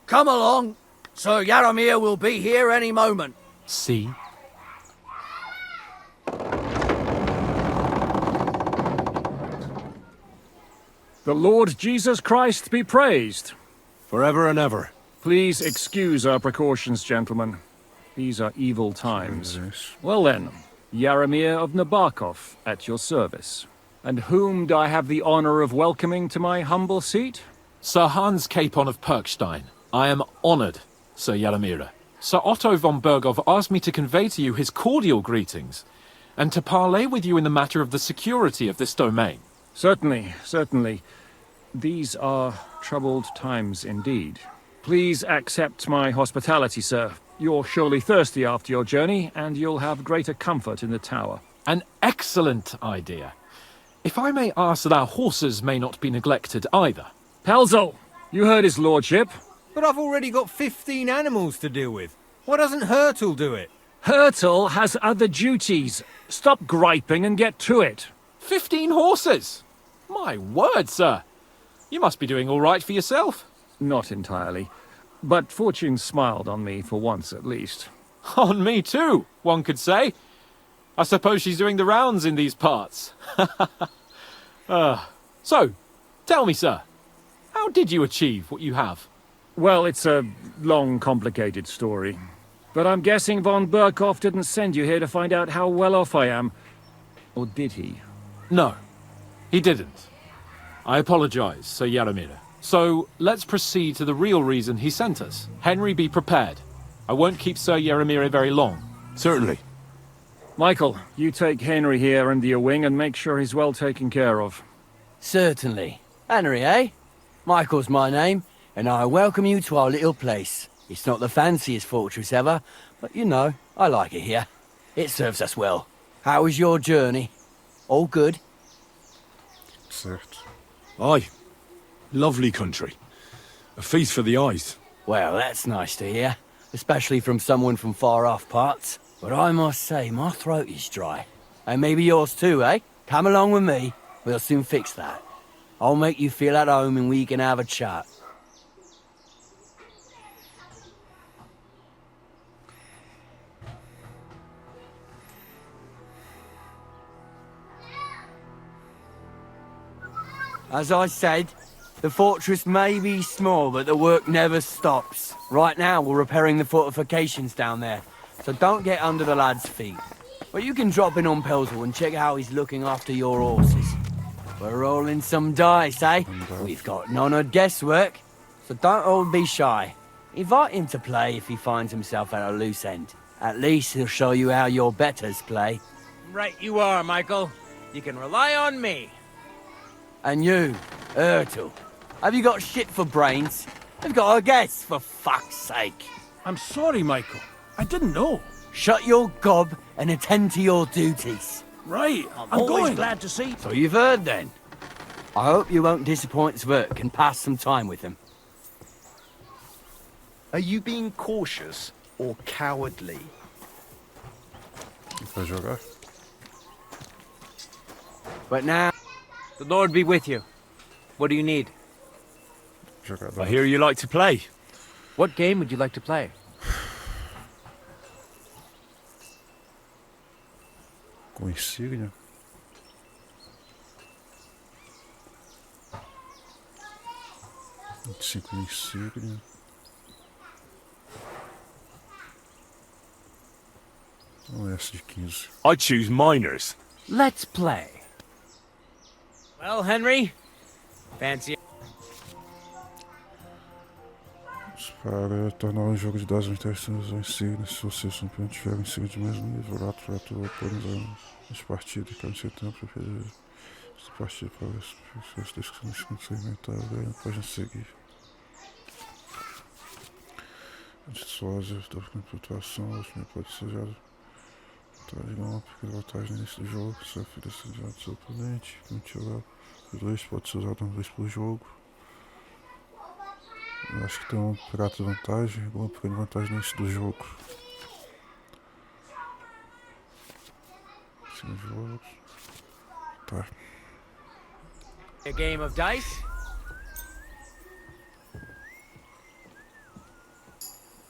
Come along. Sir Yaromir will be here any moment. See? The Lord Jesus Christ be praised. Forever and ever. Please excuse our precautions, gentlemen. These are evil times. Well then, Yaromir of Nabokov, at your service. And whom do I have the honor of welcoming to my humble seat? Sir Hans Capon of Perkstein. I am honored, Sir Yaromir. Sir Otto von Berghoff asked me to convey to you his cordial greetings, and to parley with you in the matter of the security of this domain. Certainly, certainly. These are troubled times indeed. Please accept my hospitality, sir. You're surely thirsty after your journey, and you'll have greater comfort in the tower. An excellent idea. If I may ask that our horses may not be neglected either. Pelzel, you heard his lordship. But I've already got 15 animals to deal with. Why doesn't Hurtle do it? Hurtle has other duties. Stop griping and get to it. 15 horses? My word, sir. You must be doing all right for yourself. Not entirely. But fortune smiled on me for once at least. On me too, one could say. I suppose she's doing the rounds in these parts. So, tell me, sir, how did you achieve what you have? Well, it's a long, complicated story. But I'm guessing von Berghoff didn't send you here to find out how well off I am. Or did he? No, he didn't. I apologize, Sir Yaromir. So, let's proceed to the real reason he sent us. Henry, be prepared. I won't keep Sir Yaromir very long. Certainly. Michael, you take Henry here under your wing and make sure he's well taken care of. Certainly. Henry, eh? Michael's my name, and I welcome you to our little place. It's not the fanciest fortress ever, but you know, I like it here. It serves us well. How was your journey? All good? Certo. Aye. Lovely country. A feast for the eyes. Well, that's nice to hear, especially from someone from far-off parts. But I must say, my throat is dry. And maybe yours too, eh? Come along with me. We'll soon fix that. I'll make you feel at home and we can have a chat. As I said, the fortress may be small, but the work never stops. Right now, we're repairing the fortifications down there, so don't get under the lad's feet. But you can drop in on Pelzel and check how he's looking after your horses. We're rolling some dice, eh? We've got none of guesswork, so don't all be shy. Invite him to play if he finds himself at a loose end. At least he'll show you how your betters play. Right you are, Michael. You can rely on me. And you, Ertul, have you got shit for brains? I've got a guess, for fuck's sake. I'm sorry, Michael. I didn't know. Shut your gob and attend to your duties. Right, I'm always glad to see. So you've heard then. I hope you won't disappoint Svert and pass some time with him. Are you being cautious or cowardly? Vai jogar? But now... The Lord be with you. What do you need? Jogar. I hear you like to play. What game would you like to play? Com insígnia. Cinco insígnia. S de 15. I choose minors. Let's play. Well, Henry, fancy. Para tornar um jogo de dados interessantes ou insígnias, se você não tiver insígnia de mesmo nível, o ato apenas as partidas, quando você tem para fazer essa partida para ver se as descrições que você inventar, a página seguir. Antes de sósia, da pontuação, o time pode ser usado Traz uma pequena vantagem no início do jogo. Se a filha assediar do seu oponente, o 2 pode ser usado uma vez por jogo. Eu acho que tem um prato de vantagem, uma pequena vantagem no início do jogo. Sim, jogos. Tá. A game of dice?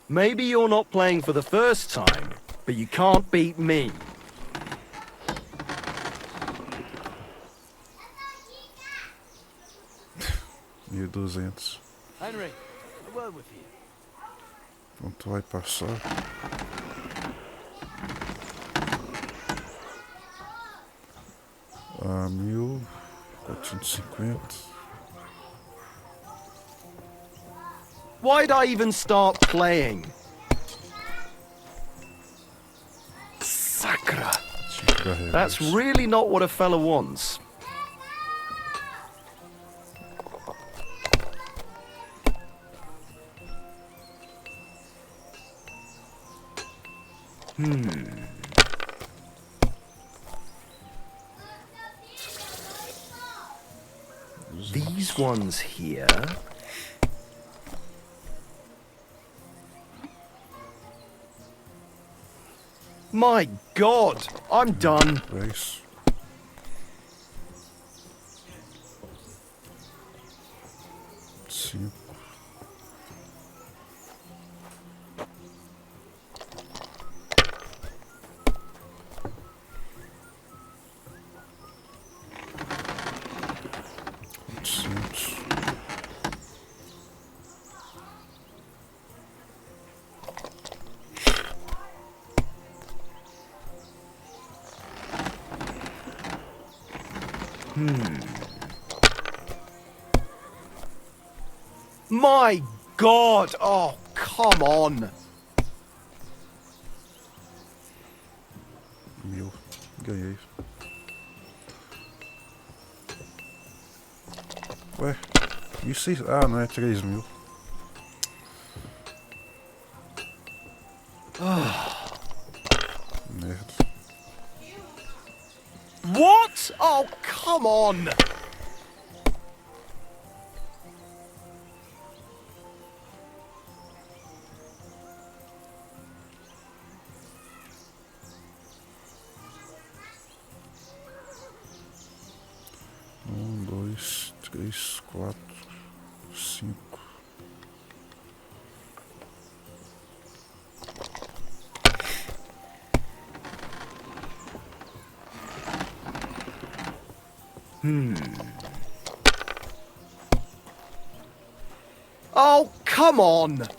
Maybe you're not playing for the first time, but you can't beat me. $1.200. Henry, a word with you. Quanto vai passar? Ah, 1.450. Why'd I even start playing? Sacra. That's really not what a fella wants. These ones here. My God, I'm done. Race. Sim. My God! Oh, come on! Ganhei. Ué, isso aí... Ah, não é 3.000. Merda. What? Oh, come on! Um, dois, três, quatro, cinco. Oh, come on! Yes.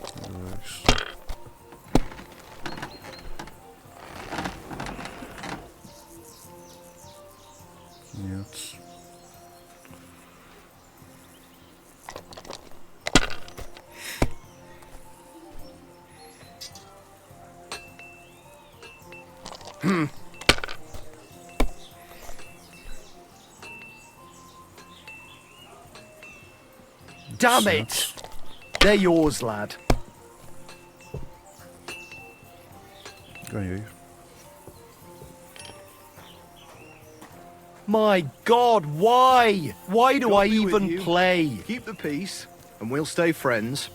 Damn it! They're yours, lad. Ganhei. My God, why? Why do I even play? Keep the peace, and we'll stay friends.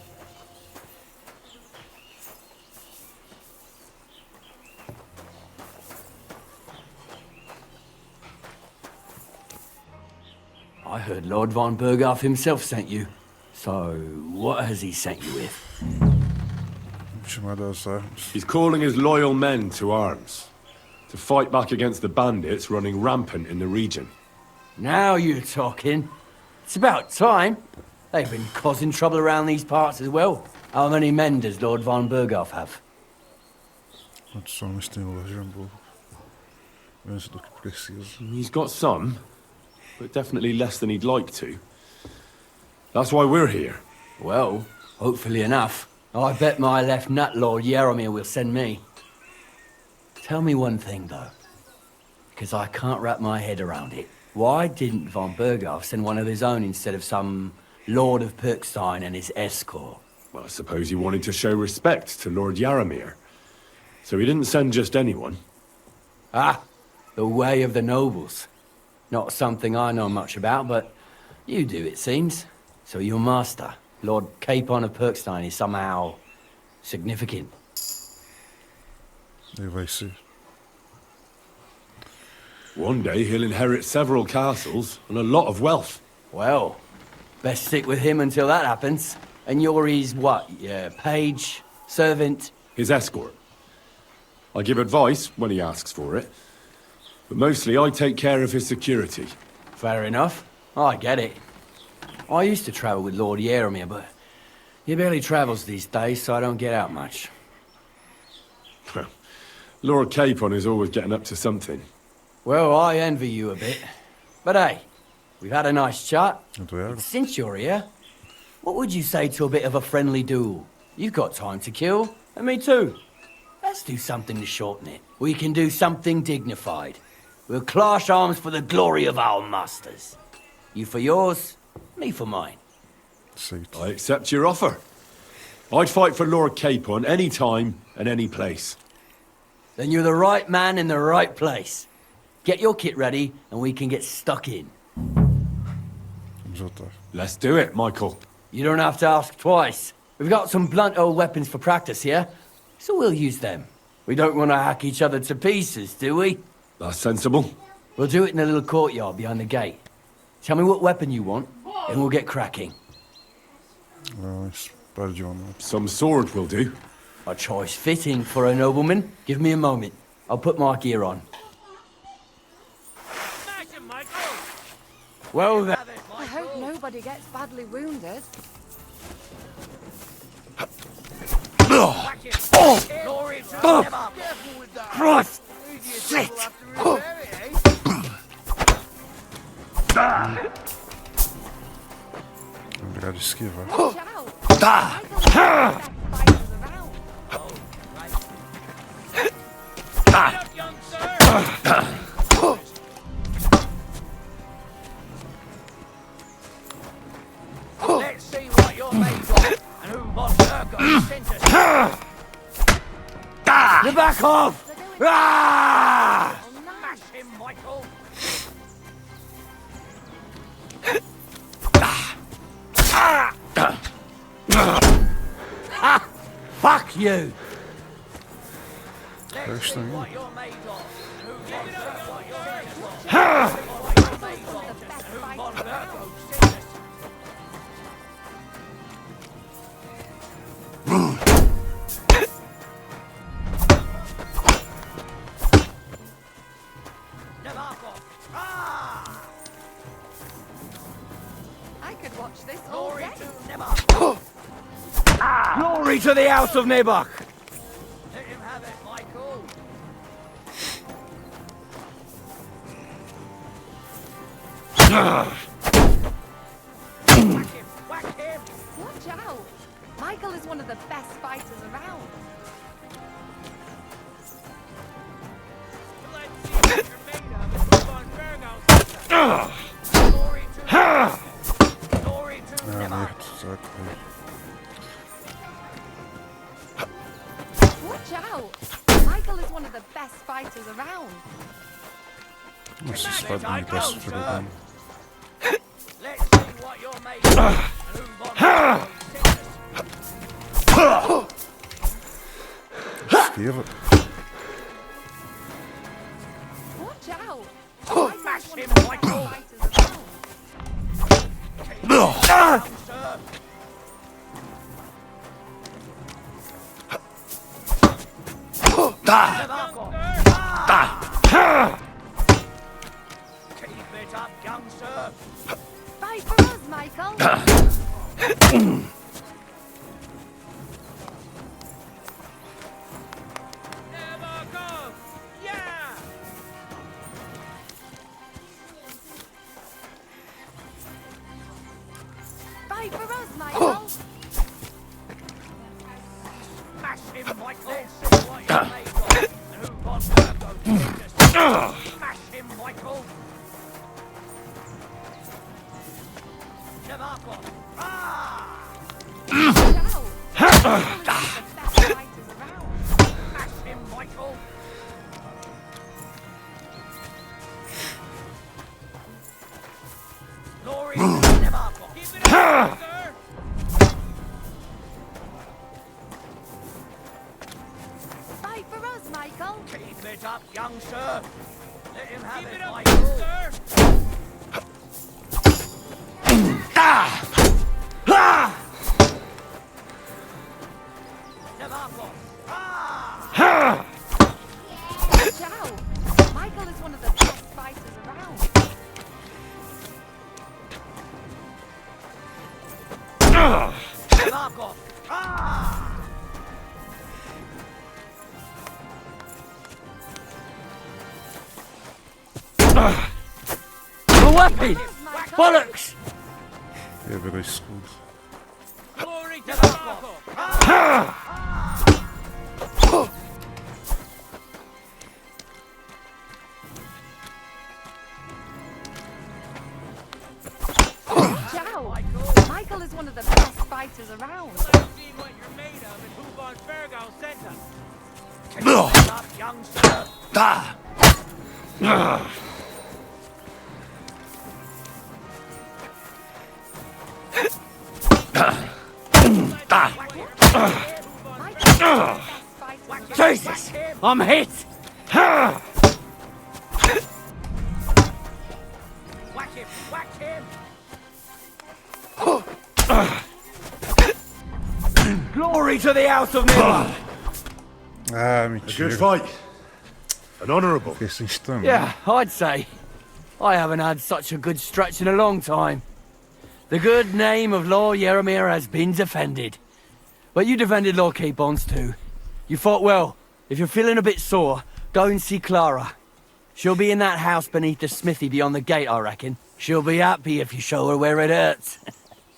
I heard Lord von Berghoff himself sent you. So, what has he sent you with? Chamado às armas. He's calling his loyal men to arms. To fight back against the bandits running rampant in the region. Now you're talking. It's about time. They've been causing trouble around these parts as well. How many men does Lord von Berghoff have? Quantos homens tem o Luxemburgo? Menos do que precisa. He's got some, but definitely less than he'd like to. That's why we're here. Well, hopefully enough. I bet my left nut Lord Jaromir will send me. Tell me one thing, though, because I can't wrap my head around it. Why didn't von Berghoff send one of his own instead of some Lord of Pirkstein and his escort? Well, I suppose he wanted to show respect to Lord Jaromir. So he didn't send just anyone. Ah, the way of the nobles. Not something I know much about, but you do, it seems. So your master, Lord Capon of Perkstein, is somehow significant. Ele vai ser. One day he'll inherit several castles and a lot of wealth. Well, best stick with him until that happens. And you're his what? Yeah, page, servant? His escort. I give advice when he asks for it, but mostly I take care of his security. Fair enough. I get it. I used to travel with Lord Yaramir, but he barely travels these days, so I don't get out much. Lord Capon is always getting up to something. Well, I envy you a bit. But hey, we've had a nice chat. But since you're here, what would you say to a bit of a friendly duel? You've got time to kill, and me too. Let's do something to shorten it. We can do something dignified. We'll clash arms for the glory of our masters. You for yours, me for mine. I accept your offer. I'd fight for Lord Capon any time and any place. Then you're the right man in the right place. Get your kit ready, and we can get stuck in. Let's do it, Michael. You don't have to ask twice. We've got some blunt old weapons for practice here, so we'll use them. We don't want to hack each other to pieces, do we? That's sensible. We'll do it in a little courtyard behind the gate. Tell me what weapon you want, and we'll get cracking. Some sword will do. A choice fitting for a nobleman. Give me a moment. I'll put my gear on. Well then. I hope nobody gets badly wounded. Christ! Shit! Lembrar de esquivar. Let's see what you're made of, and who Monsergo sent us. You back off! Ah! Smash him, Michael! Fuck you! Let's see what you're made of. I could watch this all day. Glory to the House of Nebach! Let him have it, Michael. Whack him! Watch out! Michael is one of the best fighters around. Watch out! Michael is one of the best fighters around. Nossa, espada me parece fregando. Let's see what you're made of. Esquiva. Watch out! Smash him, Michael! Keep it up, young sir. Fight for us, Michael! Fight for us, Michael! Smash him, Michael! Let's see what you're made of. And who Monsergo sent us. Smash him, Michael! Debacle! Ah! Smash him, Michael! Fight for us, Michael. Keep it up, young sir. Let him have it, up, Michael. sir. Watch out. Michael is one of the best fighters around. Marco. A weapon! Bollocks! Quebra escudo. Glory to Marco! Watch out. Michael is one of the best fighters around. See what you're made of and who Von Fergo sent us. Keep it up, young sir. Jesus! I'm hit! Whack him! Whack him! Glory to the House of Nibble! Ah, A mentira. good fight. An honourable. Fiquei sem stamina. Yeah, I'd say. I haven't had such a good stretch in a long time. The good name of Lord Yaramir has been defended. But you defended Lord Capons too. You fought well. If you're feeling a bit sore, go and see Clara. She'll be in that house beneath the smithy beyond the gate, I reckon. She'll be happy if you show her where it hurts.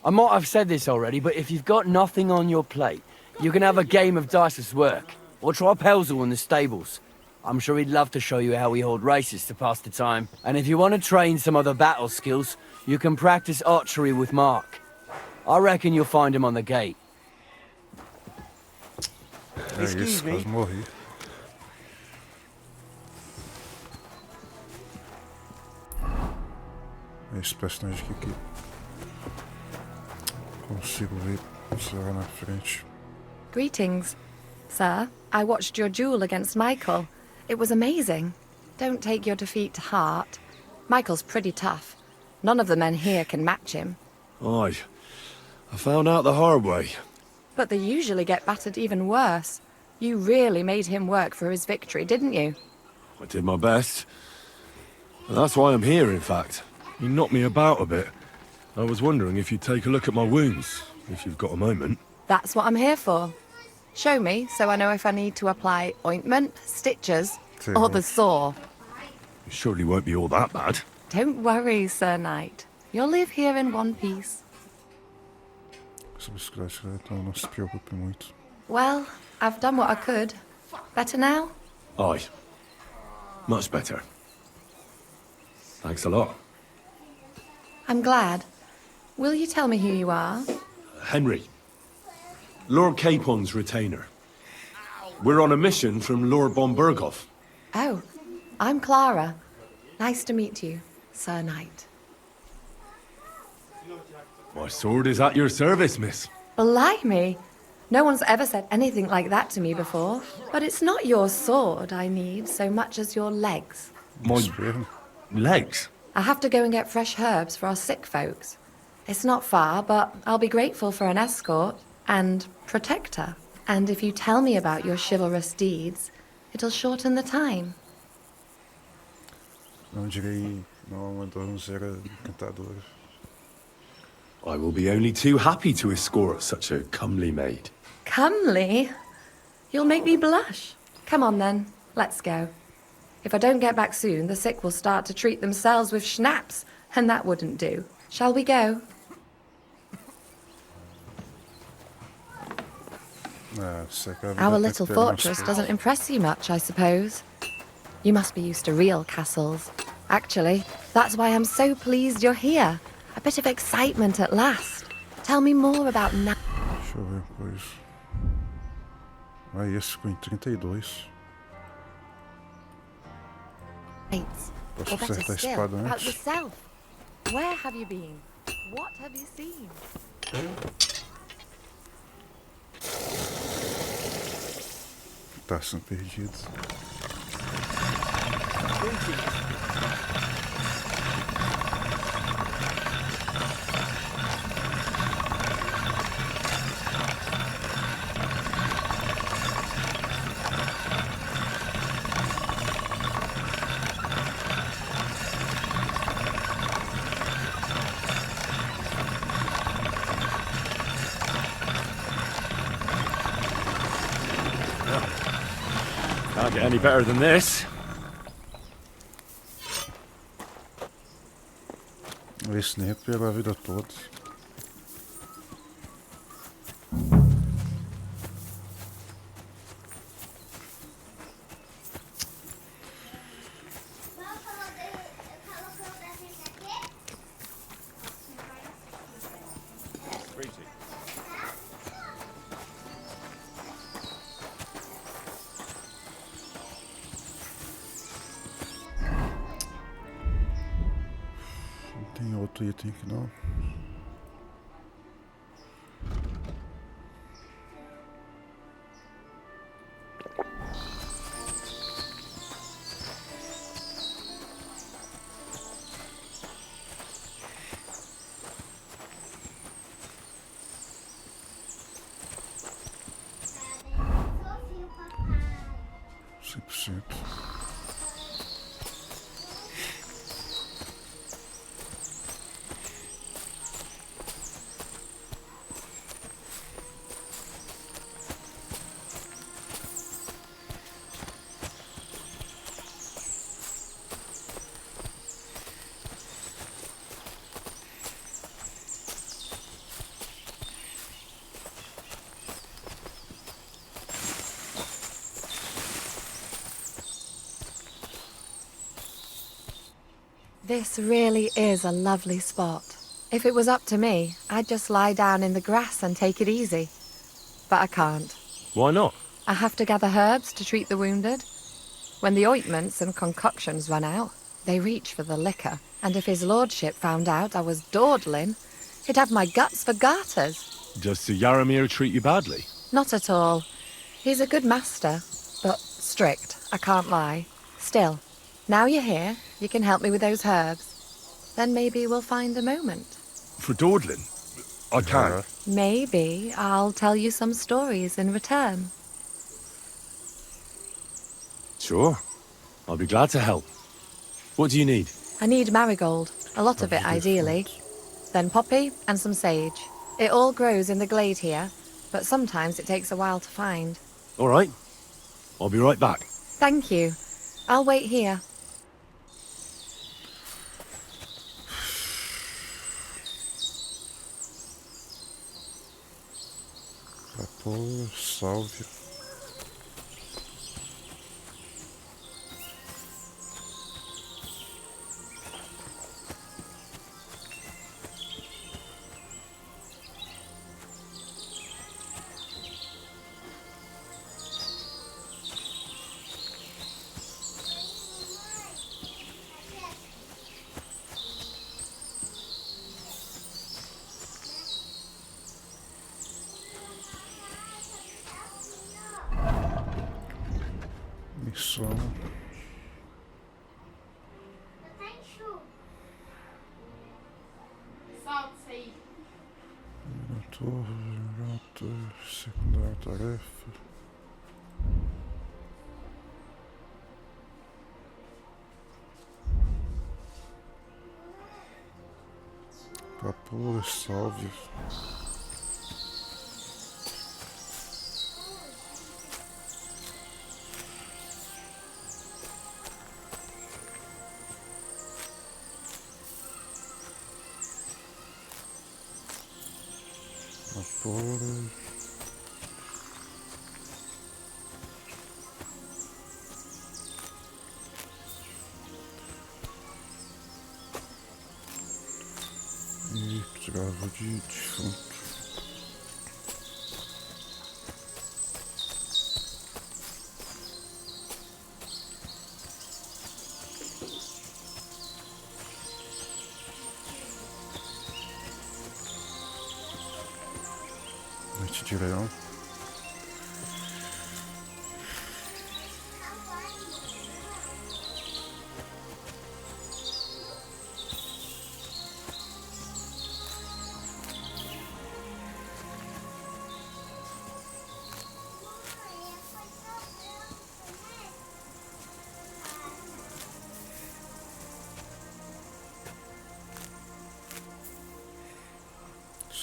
I might have said this already, but if you've got nothing on your plate, you can have a game of dice's work. Or try Pelzel in the stables. I'm sure he'd love to show you how we hold races to pass the time. And if you want to train some other battle skills, you can practice archery with Mark. I reckon you'll find him on the gate. É isso, quase morri. É esse personagem aqui que consigo ver lá na frente. Greetings. Sir, I watched your duel against Michael. It was amazing. Don't take your defeat to heart. Michael's pretty tough. None of the men here can match him. Aye. I found out the hard way. But they usually get battered even worse. You really made him work for his victory, didn't you? I did my best. And that's why I'm here, in fact. You knocked me about a bit. I was wondering if you'd take a look at my wounds, if you've got a moment. That's what I'm here for. Show me, so I know if I need to apply ointment, stitches, or the saw. It surely won't be all that bad. Don't worry, Sir Knight. You'll live here in one piece. Essa bicicleta, então não se preocupe muito. Well, I've done what I could. Better now? Aye. Much better. Thanks a lot. I'm glad. Will you tell me who you are? Henry. Lord Capon's retainer. We're on a mission from Lord Bombergoff. Oh, I'm Clara. Nice to meet you, Sir Knight. My sword is at your service, miss. Blimey! No one's ever said anything like that to me before. But it's not your sword I need so much as your legs. My legs? I have to go and get fresh herbs for our sick folks. It's not far, but I'll be grateful for an escort and protector. And if you tell me about your chivalrous deeds, it'll shorten the time. Não direi, não, uma donzela encantadora. I will be only too happy to escort such a comely maid. Comely? You'll make me blush. Come on then, let's go. If I don't get back soon, the sick will start to treat themselves with schnapps, and that wouldn't do. Shall we go? Our little fortress doesn't impress you much, I suppose. You must be used to real castles. Actually, that's why I'm so pleased you're here. A bit of excitement at last. Tell me more about now. Deixa eu ver uma coisa. Ah, esse ficou em 32. Posso Or better acertar a still, espada about antes? yourself. Where have you been? What have you seen? Taçam perdidos. Can't get any better than this. Esse nem pela a vida toda. Tem outro item que não. This really is a lovely spot. If it was up to me, I'd just lie down in the grass and take it easy. But I can't. Why not? I have to gather herbs to treat the wounded. When the ointments and concoctions run out, they reach for the liquor. And if his lordship found out I was dawdling, he'd have my guts for garters. Does Sir Yaramir treat you badly? Not at all. He's a good master, but strict, I can't lie. Still, now you're here, you can help me with those herbs. Then maybe we'll find a moment. For dawdling? I can't. Maybe I'll tell you some stories in return. Sure. I'll be glad to help. What do you need? I need marigold, a lot of it ideally. Then poppy and some sage. It all grows in the glade here, but sometimes it takes a while to find. All right. I'll be right back. Thank you. I'll wait here. Rapor, salve. Missão. Torre, secundária tarefa. Rapor, salve. Rapor. E trava de defunto. 7 de leão.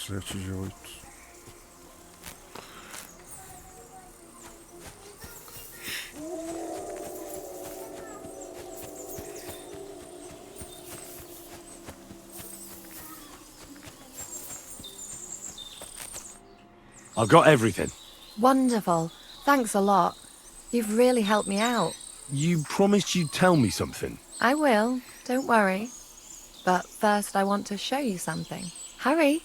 Sete de 8. I've got everything. Wonderful. Thanks a lot. You've really helped me out. You promised you'd tell me something. I will. Don't worry. But first I want to show you something. Hurry.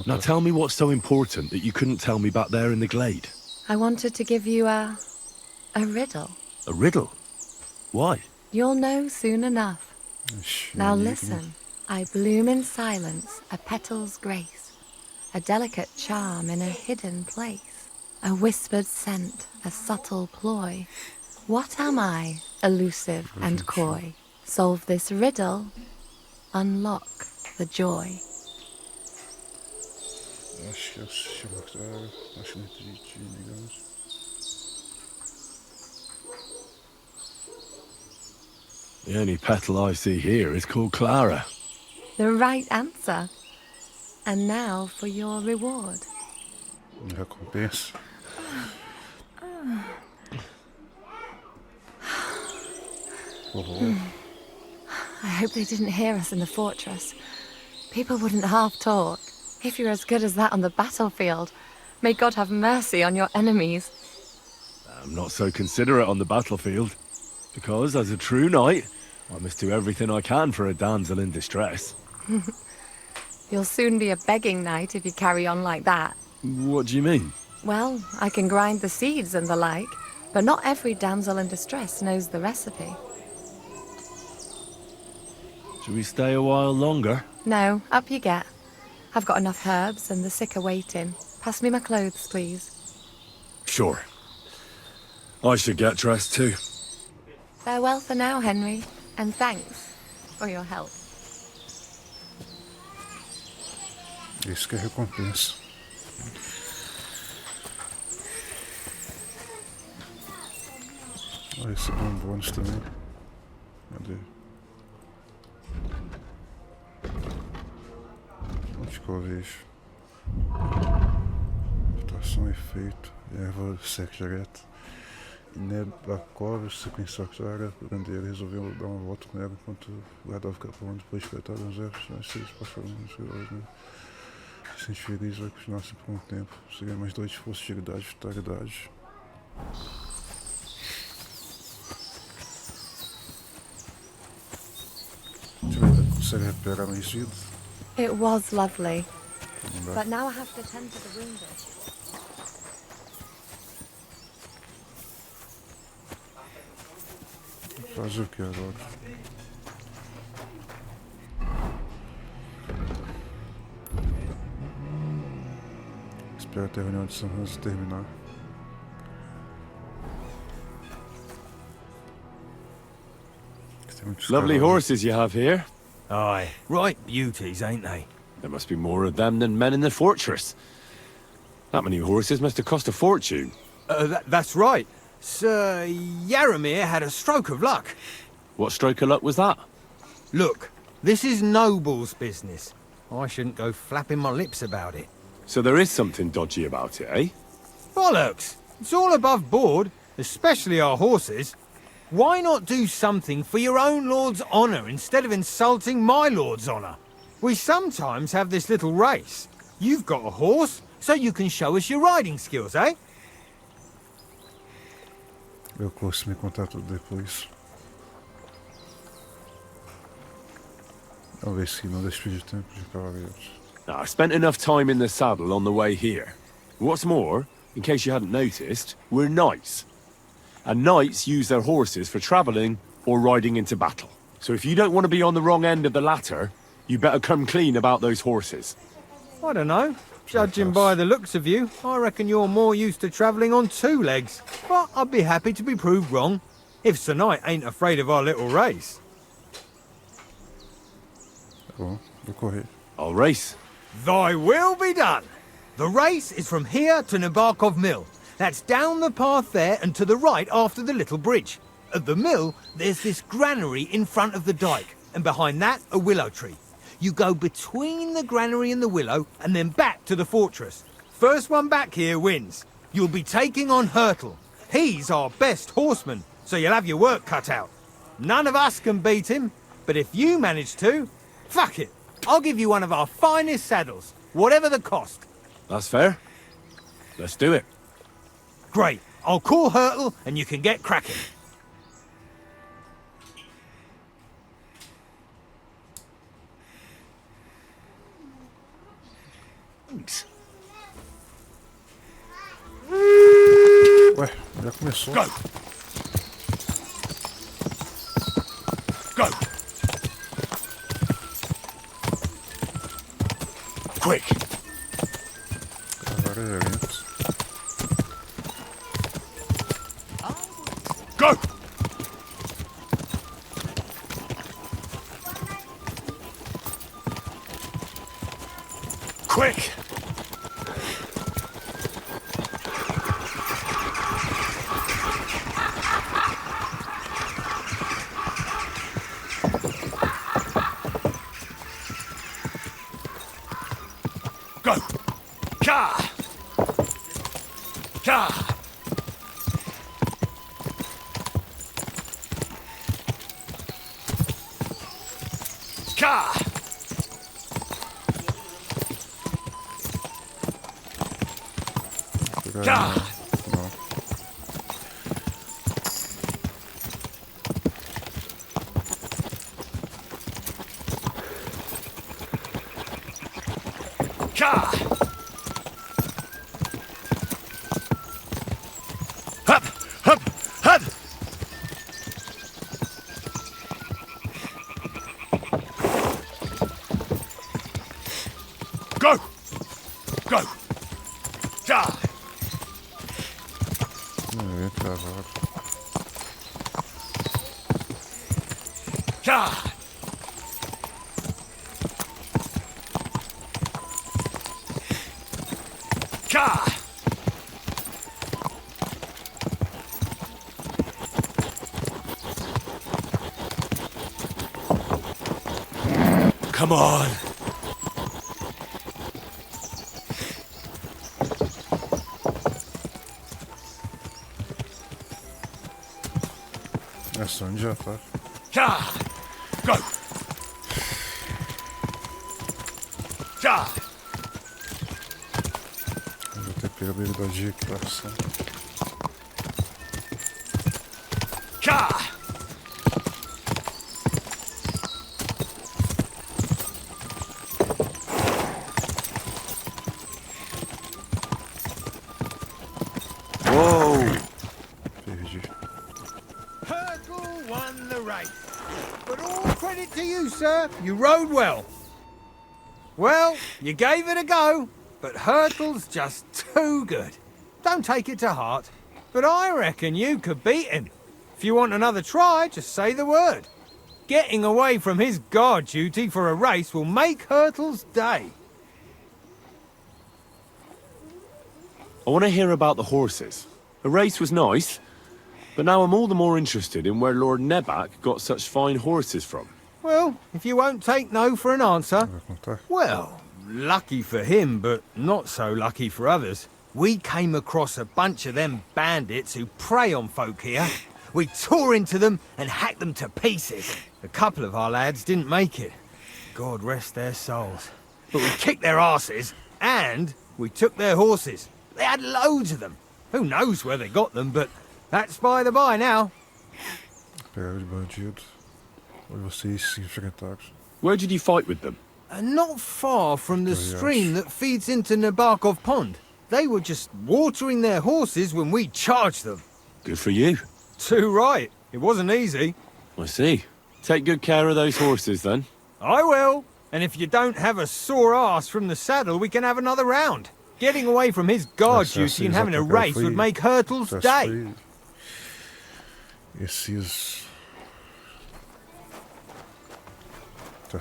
Now tell me what's so important that you couldn't tell me back there in the glade. I wanted to give you a riddle. A riddle? Why? You'll know soon enough. Now listen. I bloom in silence, a petal's grace, a delicate charm in a hidden place, a whispered scent, a subtle ploy. What am I, elusive and coy? Solve this riddle, unlock the joy. Acho que assisti uma cara, acho que não entendi, digamos. The only petal I see here is called Clara. The right answer. And now for your reward. Recompensa. I hope they didn't hear us in the fortress. People wouldn't half talk. If you're as good as that on the battlefield, may God have mercy on your enemies. I'm not so considerate on the battlefield, because as a true knight, I must do everything I can for a damsel in distress. You'll soon be a begging knight if you carry on like that. What do you mean? Well, I can grind the seeds and the like, but not every damsel in distress knows the recipe. Shall we stay a while longer? No, up you get. I've got enough herbs and the sick are waiting. Pass me my clothes, please. Sure. I should get dressed too. Farewell for now, Henry, and thanks for your help. Isso que é recompensa. Ah, esse é um bônus também. Cadê? Onde que eu vejo? Mutação, efeito, erva secreta. Nebakov, sequência clara, o grandeiro resolveu dar uma volta com ela enquanto guardava o capão. Depois de coletar os erros, as seis passaram nos heróis, né? Se sente feliz, vai continuar assim por um tempo. Você ganha mais 2 de força, agilidade e vitalidade. Consegue recuperar mais vida? It was lovely, but now I have to tend to the wounded. Fazer o que agora? Espero até a reunião de São Hans terminar. Lovely horses you have here. Aye, right beauties, ain't they? There must be more of them than men in the fortress. That many horses must have cost a fortune. That's right. Sir Yaramir had a stroke of luck. What stroke of luck was that? Look, this is Noble's business. I shouldn't go flapping my lips about it. So there is something dodgy about it, eh? Bollocks! It's all above board, especially our horses. Why not do something for your own lord's honour instead of insulting my lord's honour? We sometimes have this little race. You've got a horse, so you can show us your riding skills, eh? Eu posso me contar tudo depois. Vamos ver se não despedir tempo de cavaleiros. Now, I spent enough time in the saddle on the way here. What's more, in case you hadn't noticed, we're knights. And knights use their horses for travelling or riding into battle. So if you don't want to be on the wrong end of the latter, you better come clean about those horses. I don't know. Judging by the looks of you, I reckon you're more used to travelling on 2 legs. But I'd be happy to be proved wrong, if Sir Knight ain't afraid of our little race. Tá bom, vou correr. I'll race. Thy will be done. The race is from here to Nabokov Mill. That's down the path there and to the right after the little bridge. At the mill, there's this granary in front of the dyke, and behind that, a willow tree. You go between the granary and the willow, and then back to the fortress. First one back here wins. You'll be taking on Hurtle. He's our best horseman, so you'll have your work cut out. None of us can beat him, but if you manage to, fuck it. I'll give you one of our finest saddles, whatever the cost. That's fair. Let's do it. Great. I'll call Hurtle, and you can get cracking. Ué, já começou. Go! Go! Quick! Agora é lento. Go! Quick! Go! Ka! Ka! Ka! Ka! Não. Ka! Hup! Hup! Hup! Go! Go! Die! Não, travado. Die! Ka! Come on! Essa onde já tá. Ka! Go! Die! Eu vou ter pego a habilidade de equitação. Ka! Whoa! Perdi. Hurtle won the race. But all credit to you, sir. You rode well. Well, you gave it a go, but Hurtle's just too good. Don't take it to heart. But I reckon you could beat him. If you want another try, just say the word. Getting away from his guard duty for a race will make Hurtle's day. I want to hear about the horses. The race was nice, but now I'm all the more interested in where Lord Nebak got such fine horses from. Well, if you won't take no for an answer, Vai contar? well, lucky for him, but not so lucky for others. We came across a bunch of them bandits who prey on folk here. We tore into them and hacked them to pieces. A couple of our lads didn't make it. God rest their souls. But we kicked their asses, and we took their horses. They had loads of them. Who knows where they got them, but that's by the by now. Pegaram de bandido. Ou vocês se enfrentaram. Where did you fight with them? Not far from the stream that feeds into Nabokov Pond. They were just watering their horses when we charged them. Good for you. Too right. It wasn't easy. I see. Take good care of those horses, then. I will. And if you don't have a sore ass from the saddle, we can have another round. Getting away from his guard duty and having a race would make Hurtle's day. Esses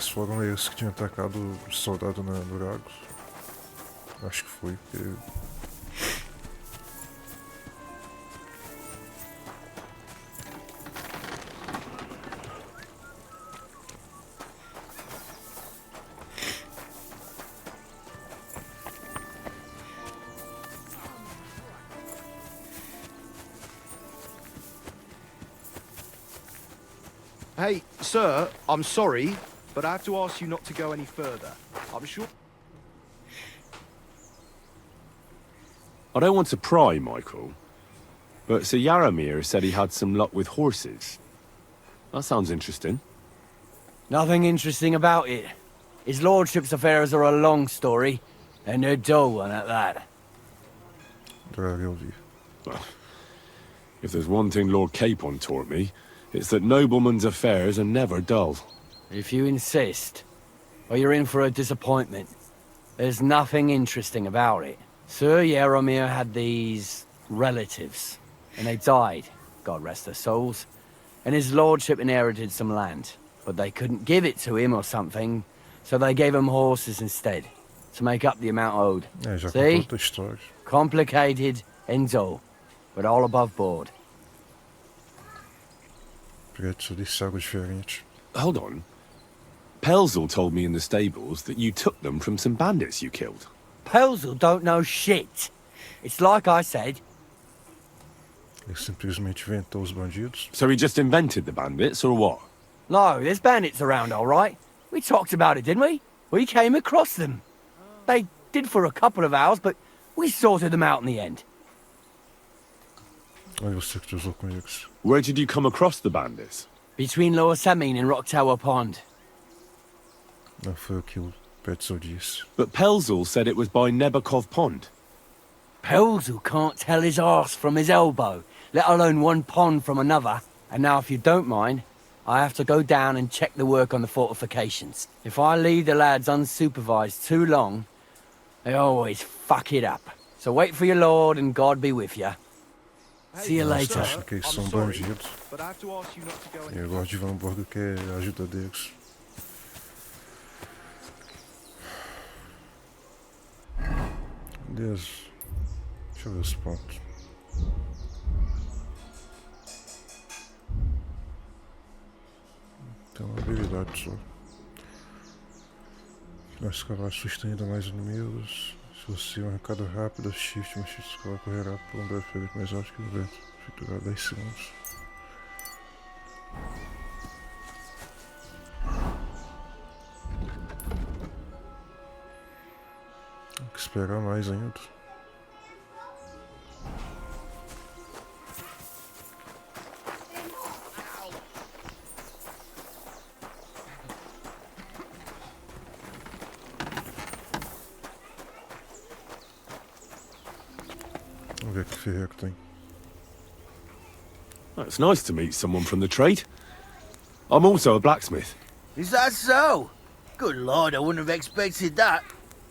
foram esses que tinham atacado o soldado no Lagos. Acho que foi, porque... Hey, sir, I'm sorry, but I have to ask you not to go any further. I'm sure... I don't want to pry, Michael, but Sir Yaramir said he had some luck with horses. That sounds interesting. Nothing interesting about it. His lordship's affairs are a long story, and they're dull one at that. Well, if there's one thing Lord Capon taught me, it's that noblemen's affairs are never dull. If you insist, or you're in for a disappointment. There's nothing interesting about it. Sir Yaramir had these relatives, and they died, God rest their souls, and his lordship inherited some land, but they couldn't give it to him or something, so they gave him horses instead, to make up the amount owed. See? Complicated and dull, but all above board. Hold on. Pelzel told me in the stables that you took them from some bandits you killed. Pelzel don't know shit. It's like I said. Ele simplesmente inventou os bandidos. So he just invented the bandits, or what? No, there's bandits around, all right. We talked about it, didn't we? We came across them. They did for a couple of hours, but we sorted them out in the end. Where did you come across the bandits? Between Lower Samin and Rock Tower Pond. Não foi aquilo que Petzel disse. But Pelzel said it was by Nebakov Pond. Pelzel can't tell his arse from his elbow, let alone one pond from another. And now, if you don't mind, I have to go down and check the work on the fortifications. If I leave the lads unsupervised too long, they always fuck it up. So wait for your lord and God be with you. See you later. Acho que eles são bandidos. E o Lord Van Borgo quer a ajuda deles. Beleza. Deixa eu ver os pontos. Tem uma habilidade só. Nós escavar assusta ainda mais inimigos. Se você um arrancada rápida, shift, mas shift escalar correrá por um breve período mais alto que o vento. Durar 10 segundos. Tem que esperar mais ainda. Vamos ver que ferreiro que tem. It's nice to meet someone from the trade. I'm also a blacksmith. Is that so? Good lord, I wouldn't have expected that.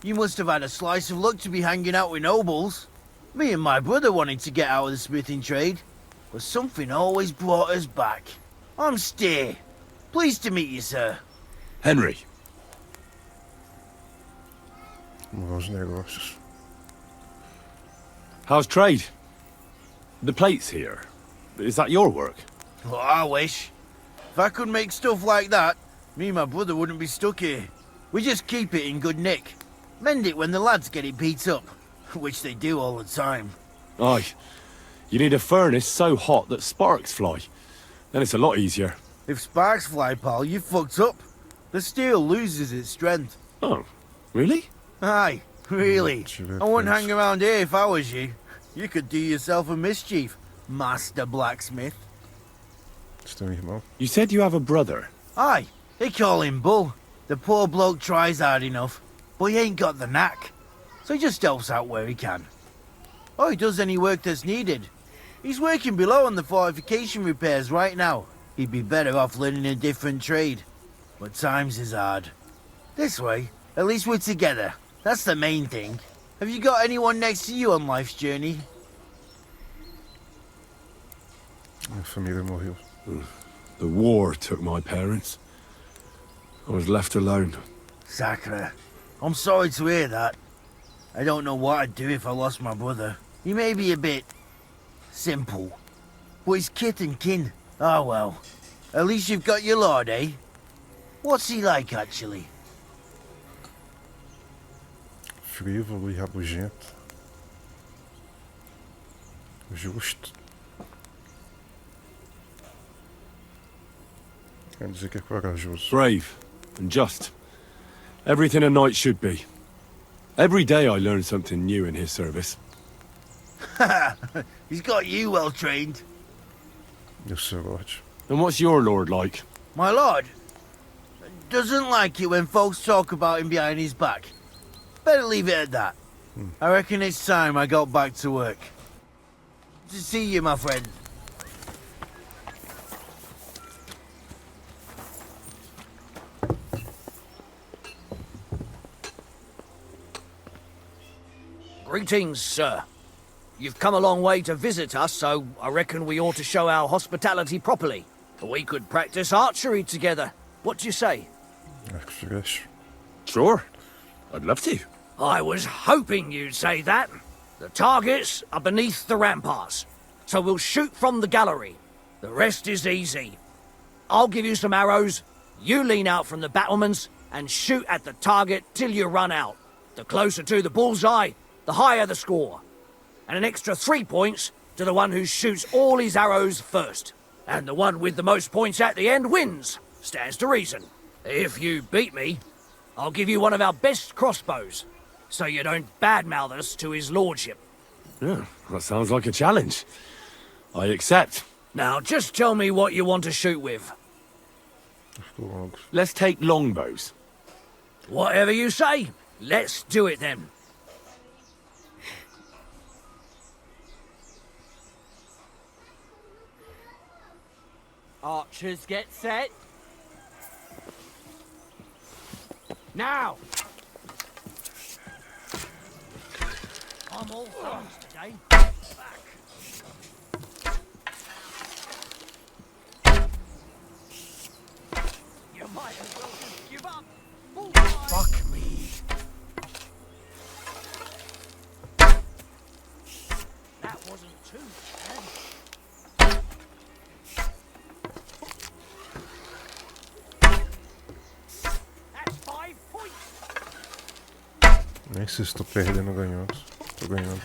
You must have had a slice of luck to be hanging out with nobles. Me and my brother wanted to get out of the smithing trade, but something always brought us back. I'm Steer. Pleased to meet you, sir. Henry. Bons negócios. How's trade? The plates here. Is that your work? Well, I wish. If I could make stuff like that, me and my brother wouldn't be stuck here. We just keep it in good nick. Mend it when the lads get it beat up, which they do all the time. Aye. You need a furnace so hot that sparks fly. Then it's a lot easier. If sparks fly, pal, you fucked up. The steel loses its strength. Oh, really? Aye, really. I wouldn't hang around here if I was you. You could do yourself a mischief, Master Blacksmith. You said you have a brother. Aye, they call him Bull. The poor bloke tries hard enough, but he ain't got the knack. So he just helps out where he can. Or he does any work that's needed. He's working below on the fortification repairs right now. He'd be better off learning a different trade. But times is hard. This way, at least we're together. That's the main thing. Have you got anyone next to you on life's journey? Minha família morreu. The war took my parents. I was left alone. Sacre. I'm sorry to hear that. I don't know what I'd do if I lost my brother. He may be a bit... simple. But he's kith and kin. Oh well. At least you've got your lord, eh? What's he like, actually? Frívolo e rabugento. Justo. Quer dizer que é corajoso. Brave and just. Everything a knight should be. Every day I learn something new in his service. He's got you well trained. Eu sou Lorde. And what's your lord like? My lord doesn't like it when folks talk about him behind his back. Better leave it at that. I reckon it's time I got back to work. To see you, my friend. Greetings, sir. You've come a long way to visit us, so I reckon we ought to show our hospitality properly. We could practice archery together. What do you say? Sure. I'd love to. I was hoping you'd say that. The targets are beneath the ramparts, so we'll shoot from the gallery. The rest is easy. I'll give you some arrows, you lean out from the battlements, and shoot at the target till you run out. The closer to the bullseye, the higher the score. And an extra 3 points to the one who shoots all his arrows first. And the one with the most points at the end wins. Stands to reason. If you beat me, I'll give you one of our best crossbows, so you don't badmouth us to his lordship. Yeah, that sounds like a challenge. I accept. Now, just tell me what you want to shoot with. Let's take longbows. Whatever you say. Let's do it then. Archers get set. Now! I'm all thumbs today. You might as well just give up. Fuck me. That wasn't too bad. Nem sei se estou perdendo ou ganhando. Estou ganhando.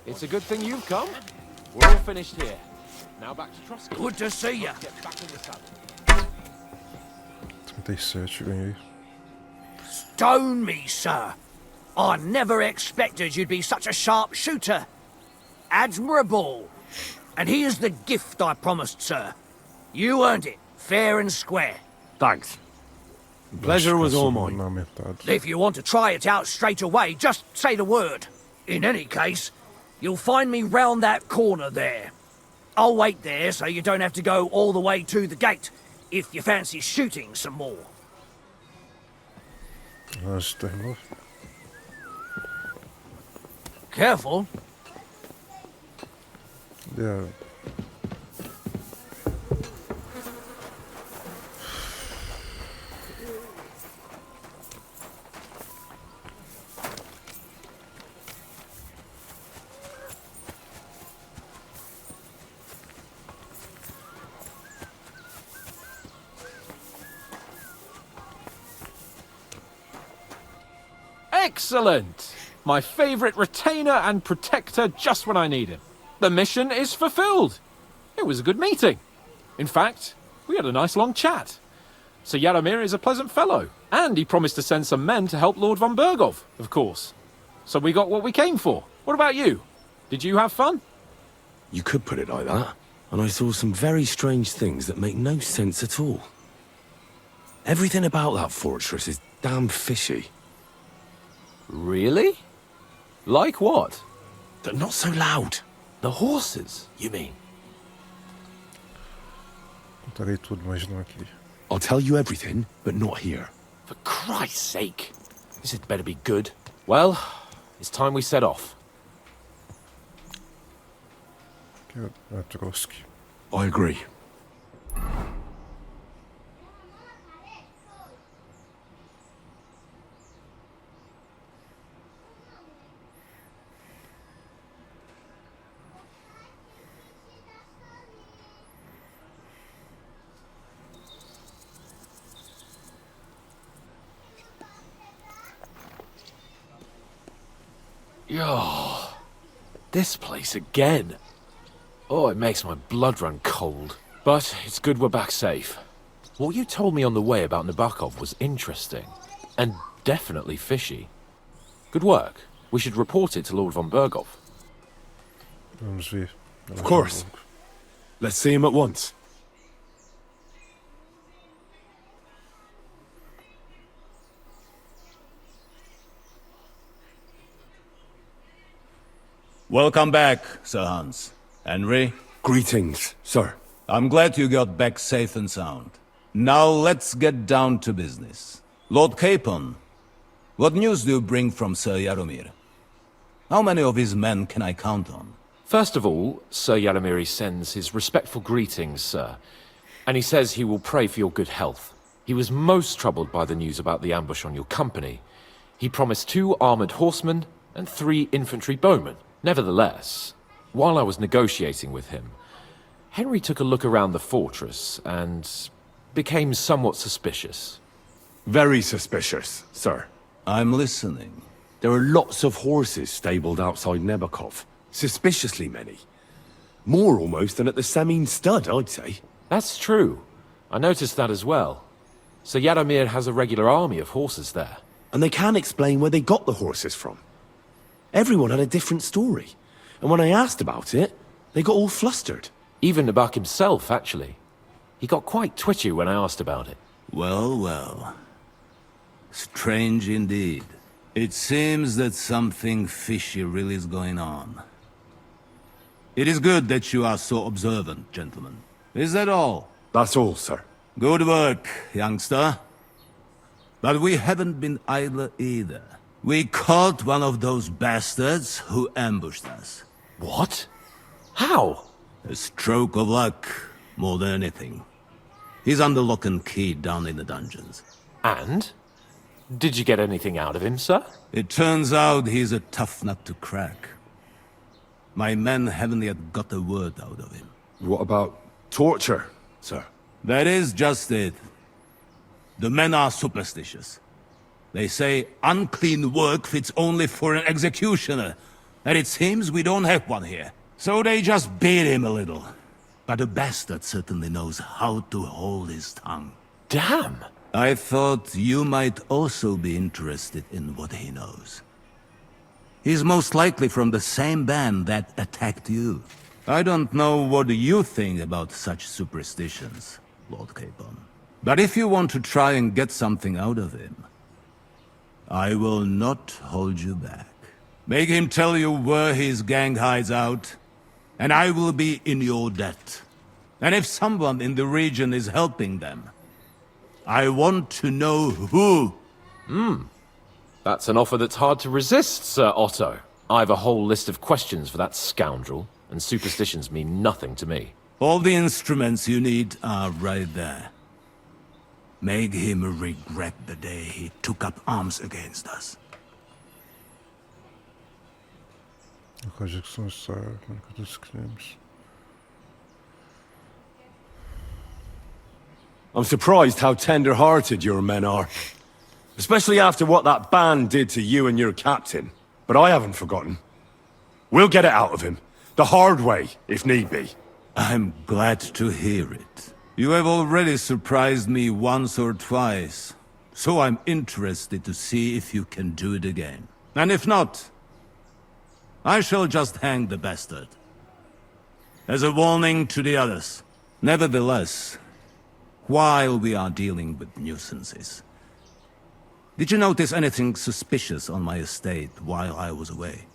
It's a good thing you've come. We're all finished here. Now back to Trusky. Good to see you. Get back in the saddle. 37, ganhei. Stone me, sir. I never expected you'd be such a sharp shooter. Admirable. And here's the gift I promised, sir. You earned it, fair and square. Thanks. Pleasure was all mine. If you want to try it out straight away, just say the word. In any case, you'll find me round that corner there. I'll wait there so you don't have to go all the way to the gate, if you fancy shooting some more. Careful. Yeah. Excellent! My favourite retainer and protector just when I need him. The mission is fulfilled. It was a good meeting. In fact, we had a nice long chat. Sir Yaramir is a pleasant fellow, and he promised to send some men to help Lord von Bergov, of course. So we got what we came for. What about you? Did you have fun? You could put it like that. and I saw some very strange things that make no sense at all. Everything about that fortress is damn fishy. Really? Like what? But not so loud. The horses, you mean? Contarei tudo, mas não aqui. I'll tell you everything, but not here. For Christ's sake. This had better be good. Well, it's time we set off. Trotsky. I agree. Oh, this place again. Oh, it makes my blood run cold. But it's good we're back safe. What you told me on the way about Nabokov was interesting. And definitely fishy. Good work. We should report it to Lord von Berghoff. Vamos ver. Of course. Let's see him at once. Welcome back, Sir Hans. Henry? Greetings, sir. I'm glad you got back safe and sound. Now let's get down to business. Lord Capon, what news do you bring from Sir Jaromir? How many of his men can I count on? First of all, Sir Jaromir sends his respectful greetings, sir. And he says he will pray for your good health. He was most troubled by the news about the ambush on your company. He promised 2 armored horsemen and 3 infantry bowmen. Nevertheless, while I was negotiating with him, Henry took a look around the fortress and became somewhat suspicious. Very suspicious, sir. I'm listening. There are lots of horses stabled outside Nebakov. Suspiciously many. More almost than at the Samin stud, I'd say. That's true. I noticed that as well. So Jaromir has a regular army of horses there. And they can't explain where they got the horses from. Everyone had a different story. And when I asked about it, they got all flustered. Even Nabak himself, actually. He got quite twitchy when I asked about it. Well, well. Strange indeed. It seems that something fishy really is going on. It is good that you are so observant, gentlemen. Is that all? That's all, sir. Good work, youngster. But we haven't been idle either. We caught one of those bastards who ambushed us. What? How? A stroke of luck, more than anything. He's under lock and key down in the dungeons. And? Did you get anything out of him, sir? It turns out he's a tough nut to crack. My men haven't yet got a word out of him. What about torture, sir? That is just it. The men are superstitious. They say unclean work fits only for an executioner, and it seems we don't have one here. So they just beat him a little. But the bastard certainly knows how to hold his tongue. Damn! I thought you might also be interested in what he knows. He's most likely from the same band that attacked you. I don't know what you think about such superstitions, Lord Capon. But if you want to try and get something out of him, I will not hold you back. Make him tell you where his gang hides out, and I will be in your debt. And if someone in the region is helping them, I want to know who. That's an offer that's hard to resist, Sir Otto. I have a whole list of questions for that scoundrel, and superstitions mean nothing to me. All the instruments you need are right there. Make him regret the day he took up arms against us. A conjecção está crônica dos crimes. I'm surprised how tender-hearted your men are. Especially after what that band did to you and your captain. But I haven't forgotten. We'll get it out of him. The hard way, if need be. I'm glad to hear it. You have already surprised me once or twice, so I'm interested to see if you can do it again. And if not, I shall just hang the bastard. as a warning to the others. Nevertheless, while we are dealing with nuisances, did you notice anything suspicious on my estate while I was away?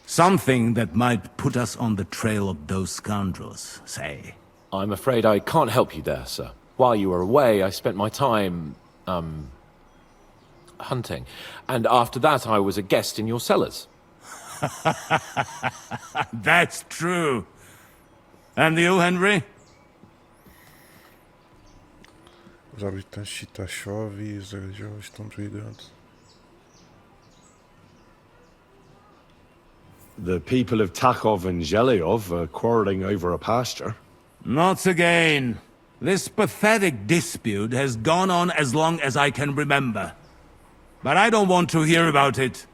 Something that might put us on the trail of those scoundrels, say? I'm afraid I can't help you there, sir. While you were away, I spent my time, hunting. And after that, I was a guest in your cellars. That's true. And you, Henry? Os habitantes de Tachov e Zerjov estão brigando. The people of Takhov and Zhelyov are quarreling over a pasture. Not again. This pathetic dispute has gone on as long as I can remember. But I don't want to hear about it.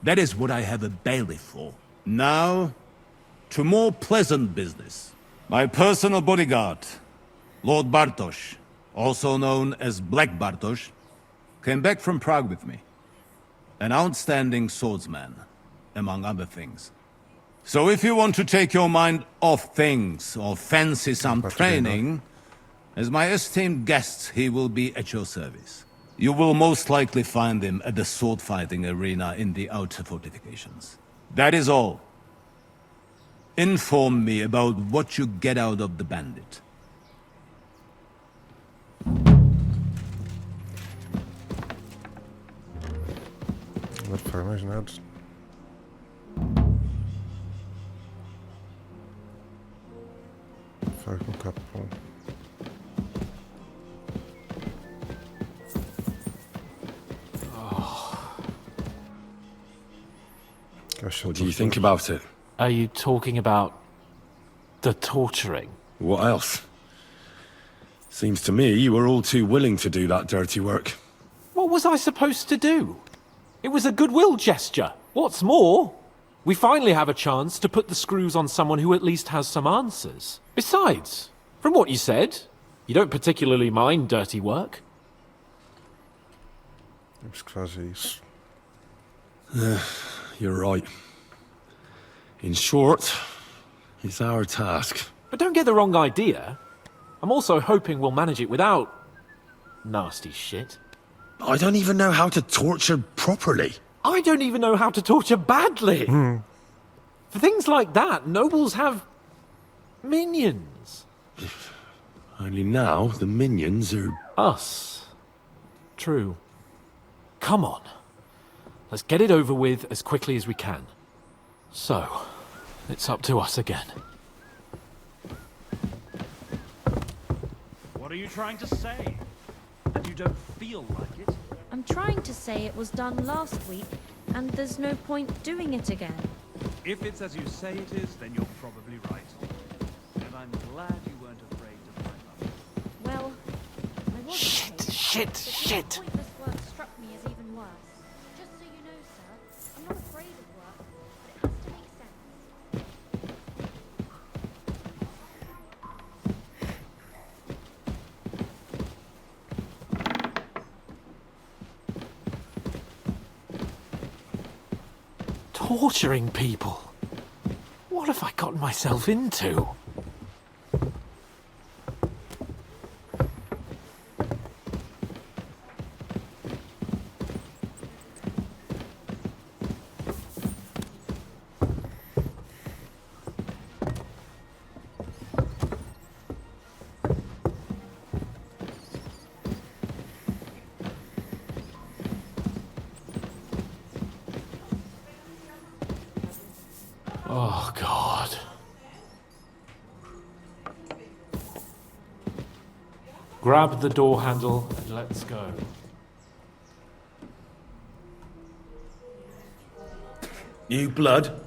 That is what I have a bailiff for. Now, to more pleasant business. My personal bodyguard, Lord Bartosz, also known as Black Bartosz, came back from Prague with me. An outstanding swordsman, among other things. So if you want to take your mind off things or fancy some training, as my esteemed guest, he will be at your service. You will most likely find him at the sword-fighting arena in the outer fortifications. That is all. Inform me about what you get out of the bandit. Não faz mais nada. Fala com o capão. What do you think about it? Are you talking about the torturing? What else? Seems to me you were all too willing to do that dirty work. What was I supposed to do? It was a goodwill gesture. What's more, we finally have a chance to put the screws on someone who at least has some answers. Besides, from what you said, you don't particularly mind dirty work. Temos que fazer isso. You're right. In short, it's our task. But don't get the wrong idea. I'm also hoping we'll manage it without nasty shit. I don't even know how to torture properly. I don't even know how to torture badly. For things like that, nobles have minions. Only now the minions are... Us. True. Come on. Let's get it over with as quickly as we can. So, it's up to us again. What are you trying to say? That you don't feel like it? I'm trying to say it was done last week, and there's no point doing it again. If it's as you say it is, then you're probably right. And I'm glad you weren't afraid to climb up. Well, I was Shit. The pointless work struck me as even worse. Just so you know, sir, I'm not afraid of work, but it has to make sense. Torturing people. What have I gotten myself into? Oh, God. Grab the door handle and let's go. New blood?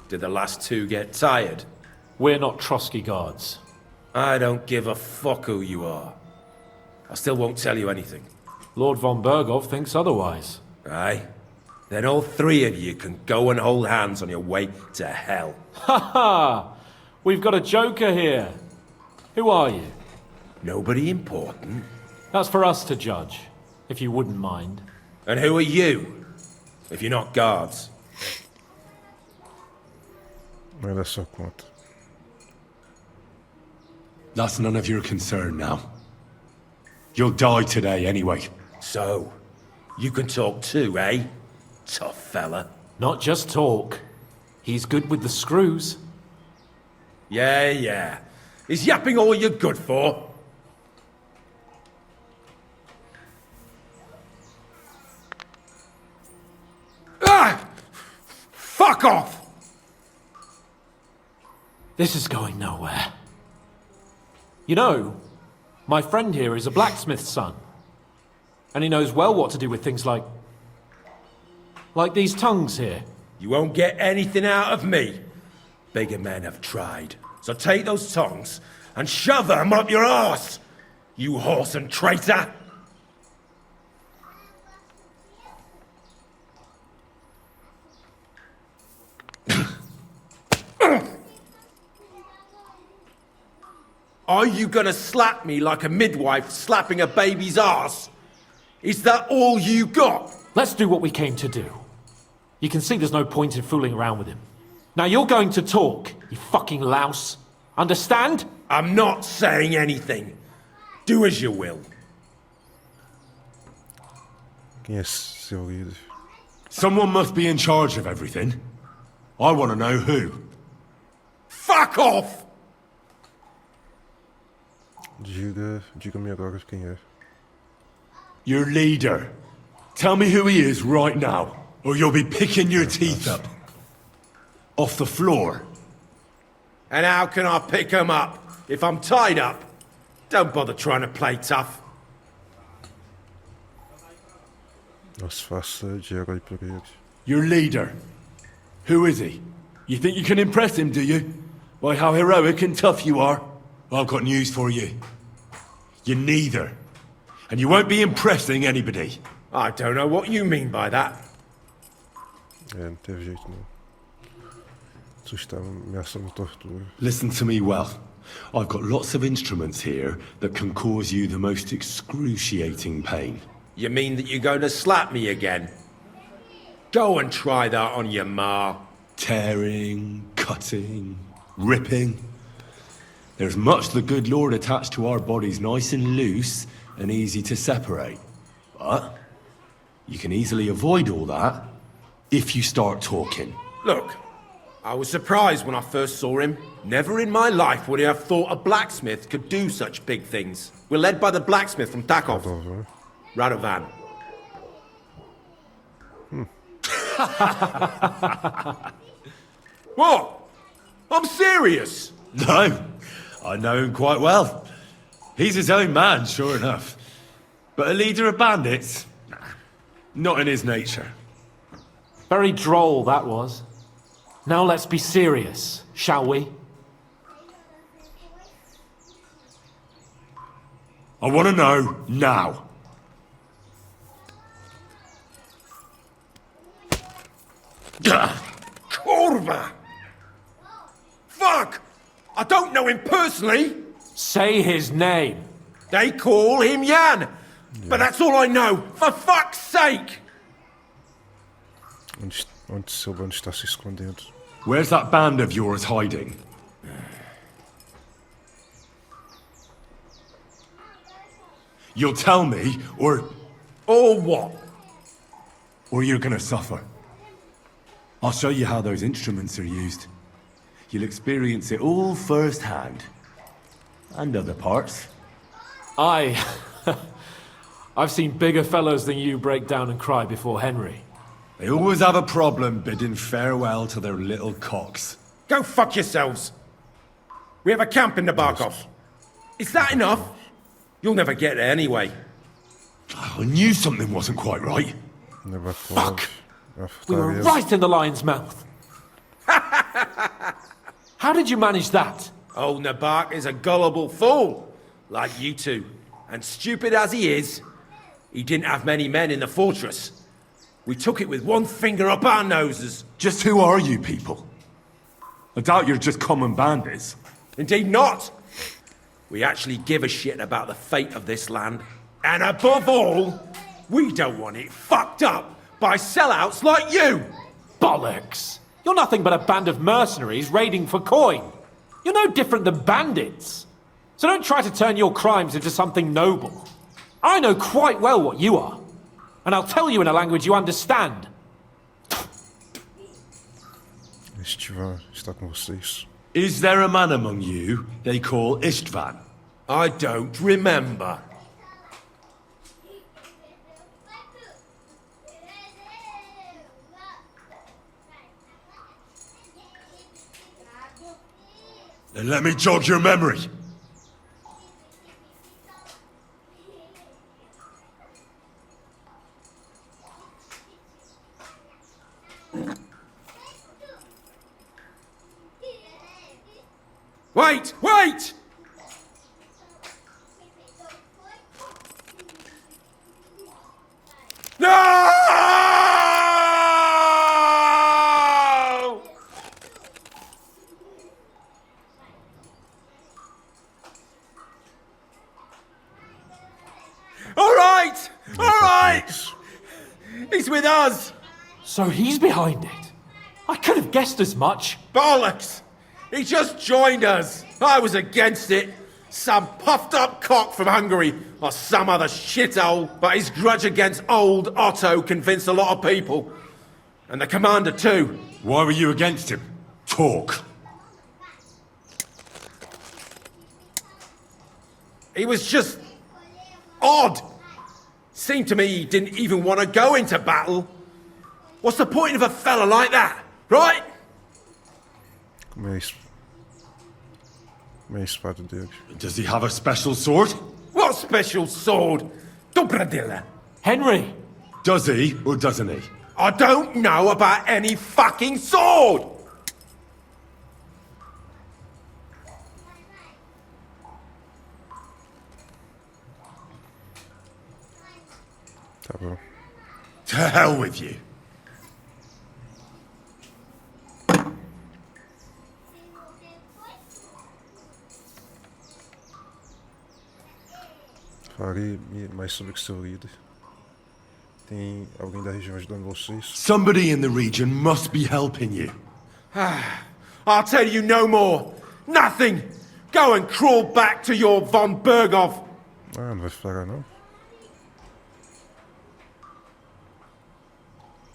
Did the last two get tired? We're not Trotsky guards. I don't give a fuck who you are. I still won't tell you anything. Lord von Bergov thinks otherwise. Aye? Then all three of you can go and hold hands on your way to hell. Ha ha! We've got a joker here. Who are you? Nobody important. That's for us to judge, if you wouldn't mind. And who are you? If you're not guards? Mas é só conta. That's none of your concern now. You'll die today anyway. So, you can talk too, eh? Tough fella. Not just talk. He's good with the screws. Yeah. Is yapping all you're good for? Ah! Fuck off! This is going nowhere. You know, my friend here is a blacksmith's son. And he knows well what to do with things like these tongues here. You won't get anything out of me. Bigger men have tried. So take those tongs and shove them up your arse, you horse and traitor! Are you gonna slap me like a midwife slapping a baby's arse? Is that all you got? Let's do what we came to do. You can see there's no point in fooling around with him. Now you're going to talk, you fucking louse. Understand? I'm not saying anything. Do as you will. Quem é seu líder? Someone must be in charge of everything. I want to know who. Fuck off! Diga-me agora quem é. Your leader. Tell me who he is right now, or you'll be picking your teeth up. Off the floor. And how can I pick him up if I'm tied up? Don't bother trying to play tough. Não se faça de herói por ele. Your leader. Who is he? You think you can impress him, do you? By how heroic and tough you are? I've got news for you. You're neither. And you won't be impressing anybody. I don't know what you mean by that. Não teve jeito não. Tu estava ameaçando tortura. Listen to me well. I've got lots of instruments here that can cause you the most excruciating pain. You mean that you're going to slap me again? Go and try that on your ma. Tearing, cutting, ripping. There's much the good Lord attached to our bodies nice and loose and easy to separate. But you can easily avoid all that if you start talking. Look, I was surprised when I first saw him. Never in my life would I have thought a blacksmith could do such big things. We're led by the blacksmith from Takov. Radovan. What? I'm serious. No, I know him quite well. He's his own man, sure enough. But a leader of bandits? Nah, not in his nature. Very droll, that was. Now let's be serious, shall we? I want to know now. Kurva! Fuck! I don't know him personally. Say his name. They call him Jan. But that's all I know. For fuck's sake! Onde seu bando está se escondendo? Where's that band of yours hiding? You'll tell me, or what? Or you're gonna suffer. I'll show you how those instruments are used. You'll experience it all firsthand. And other parts. I've seen bigger fellows than you break down and cry before Henry. They always have a problem bidding farewell to their little cocks. Go fuck yourselves. We have a camp in Nabarkov. Is that enough? You'll never get there anyway. I knew something wasn't quite right. Fuck! We were right in the lion's mouth. How did you manage that? Old Nabark is a gullible fool, like you two. And stupid as he is, he didn't have many men in the fortress. We took it with one finger up our noses. Just who are you people? I doubt you're just common bandits. Indeed not. We actually give a shit about the fate of this land. And above all, we don't want it fucked up by sellouts like you. Bollocks. You're nothing but a band of mercenaries raiding for coin. You're no different than bandits. So don't try to turn your crimes into something noble. I know quite well what you are. And I'll tell you in a language you understand. Istvan está com vocês. Is there a man among you they call Istvan? I don't remember. Then let me jog your memory. Wait! Wait! No! All right! All right! He's with us! So he's behind it? I could have guessed as much. Bollocks! He just joined us. I was against it. Some puffed up cock from Hungary, or some other shithole. But his grudge against old Otto convinced a lot of people. And the commander too. Why were you against him? Talk. He was just odd. Seemed to me he didn't even want to go into battle. What's the point of a fella like that, right? Does he have a special sword? What special sword? Dobradilla. Henry! Does he or doesn't he? I don't know about any fucking sword! Tá bom. To hell with you. Fale mais sobre o seu líder. Tem alguém da região ajudando vocês? Somebody in the region must be helping you. I'll tell you no more. Nothing. Go and crawl back to your von Berghoff. Ah, não vai falar não?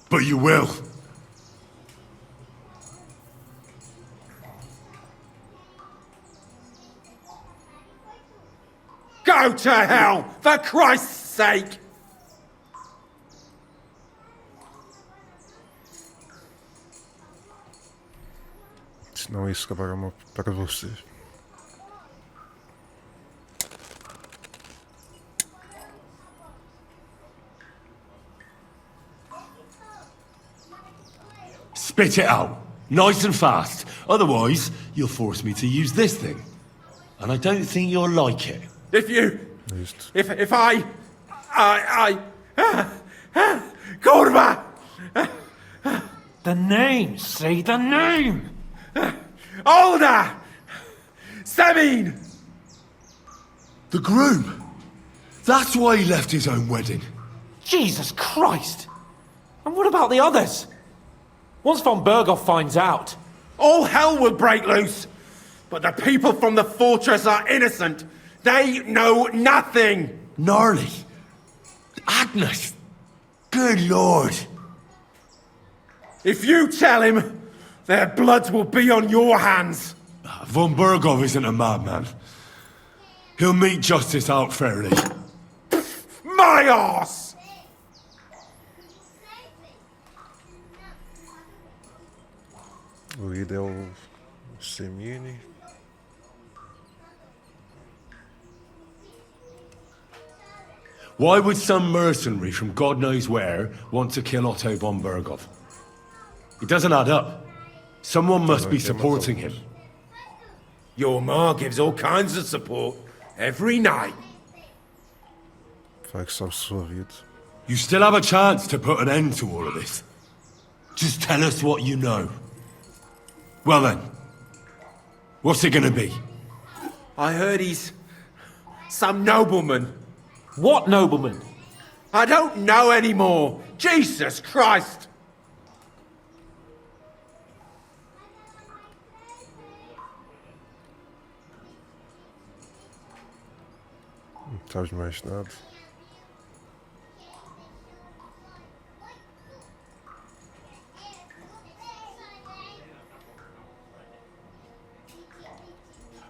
But you will. Go to hell, for Christ's sake! Senão isso acabará para você. Spit it out, nice and fast. Otherwise, you'll force me to use this thing. And I don't think you'll like it. If I Kurva! The name, say the name! Older! Sabine! The groom! That's why he left his own wedding. Jesus Christ! And what about the others? Once von Berghoff finds out... All hell will break loose! But the people from the fortress are innocent! They know nothing! Gnarly. Agnes. Good lord. If you tell him, their blood will be on your hands. Von Berghoff isn't a madman. He'll mete justice out fairly. My arse! O líder é o Semini. Why would some mercenary from God knows where want to kill Otto von Berghoff? It doesn't add up. Someone must be supporting him. Your ma gives all kinds of support every night. Fala que sabe sua vida. You still have a chance to put an end to all of this. Just tell us what you know. Well then, what's it gonna be? I heard he's some nobleman. What nobleman? I don't know anymore. Jesus Christ! Não sabe de mais nada.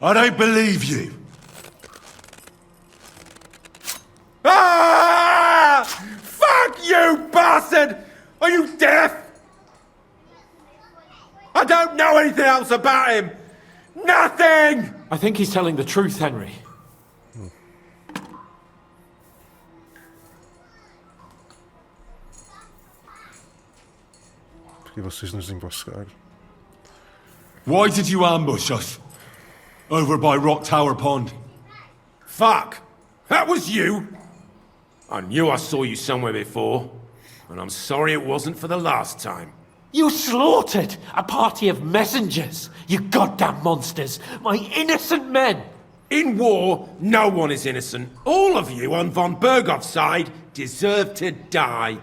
I don't believe you. Ah! Fuck you, bastard! Are you deaf? I don't know anything else about him! Nothing! I think he's telling the truth, Henry. Por que vocês nos emboscaram? Why did you ambush us? Over by Rock Tower Pond. Fuck! That was you! I knew I saw you somewhere before, and I'm sorry it wasn't for the last time. You slaughtered a party of messengers, you goddamn monsters, my innocent men! In war, no one is innocent. All of you on von Bergov's side deserve to die.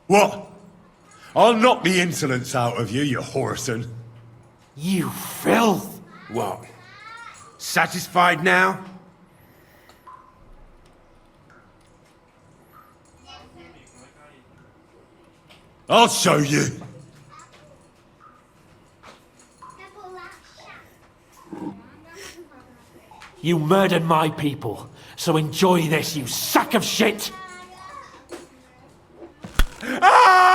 What? I'll knock the insolence out of you, you whoreson. You filth! What? Satisfied now? I'll show you. You murdered my people, so enjoy this, you sack of shit! Ah!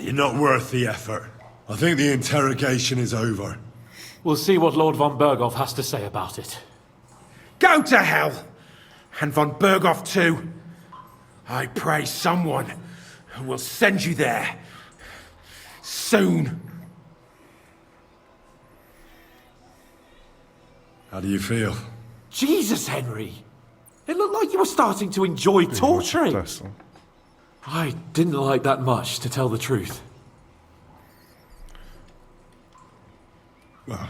You're not worth the effort. I think the interrogation is over. We'll see what Lord von Berghoff has to say about it. Go to hell! And von Berghoff too. I pray someone will send you there. Soon. How do you feel? Jesus, Henry! It looked like you were starting to enjoy torturing. I didn't like that much, to tell the truth. Well,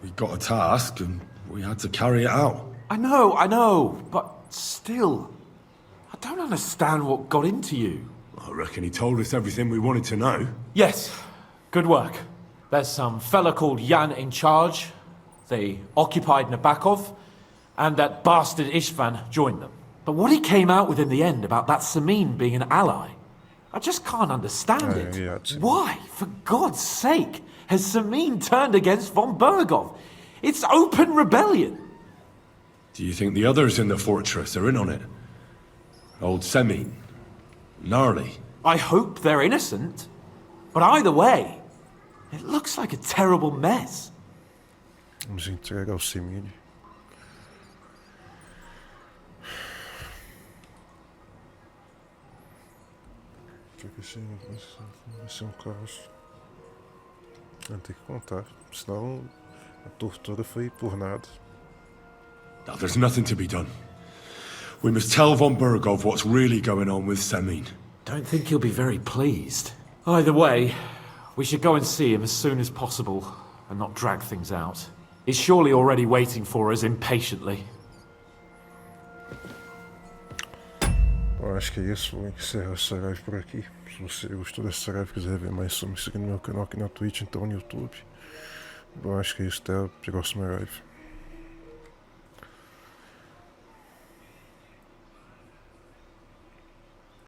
we got a task and we had to carry it out. I know, but still, I don't understand what got into you. I reckon he told us everything we wanted to know. Yes, good work. There's some fella called Jan in charge. They occupied Nabokov, and that bastard Istvan joined them. But what he came out with in the end about that Samin being an ally, I just can't understand it. Yeah, Why, for God's sake, has Samin turned against von Berghoff? It's open rebellion. Do you think the others in the fortress are in on it? Old Semin? Gnarly? I hope they're innocent. But either way, it looks like a terrible mess. Vamos entregar o sininho. Vai ser um caos. Vai ter que contar, senão a tortura foi por nada. Now, there's nothing to be done. We must tell von Berghoff what's really going on with Semin. Don't think he'll be very pleased. Either way, we should go and see him as soon as possible and not drag things out. He's surely already waiting for us impatiently. Eu acho que é isso, vou encerrar essa live por aqui. Se você gostou dessa live e quiser ver mais sobre, me siga no meu canal aqui na Twitch, então no YouTube. Eu acho que é isso, até a próxima live.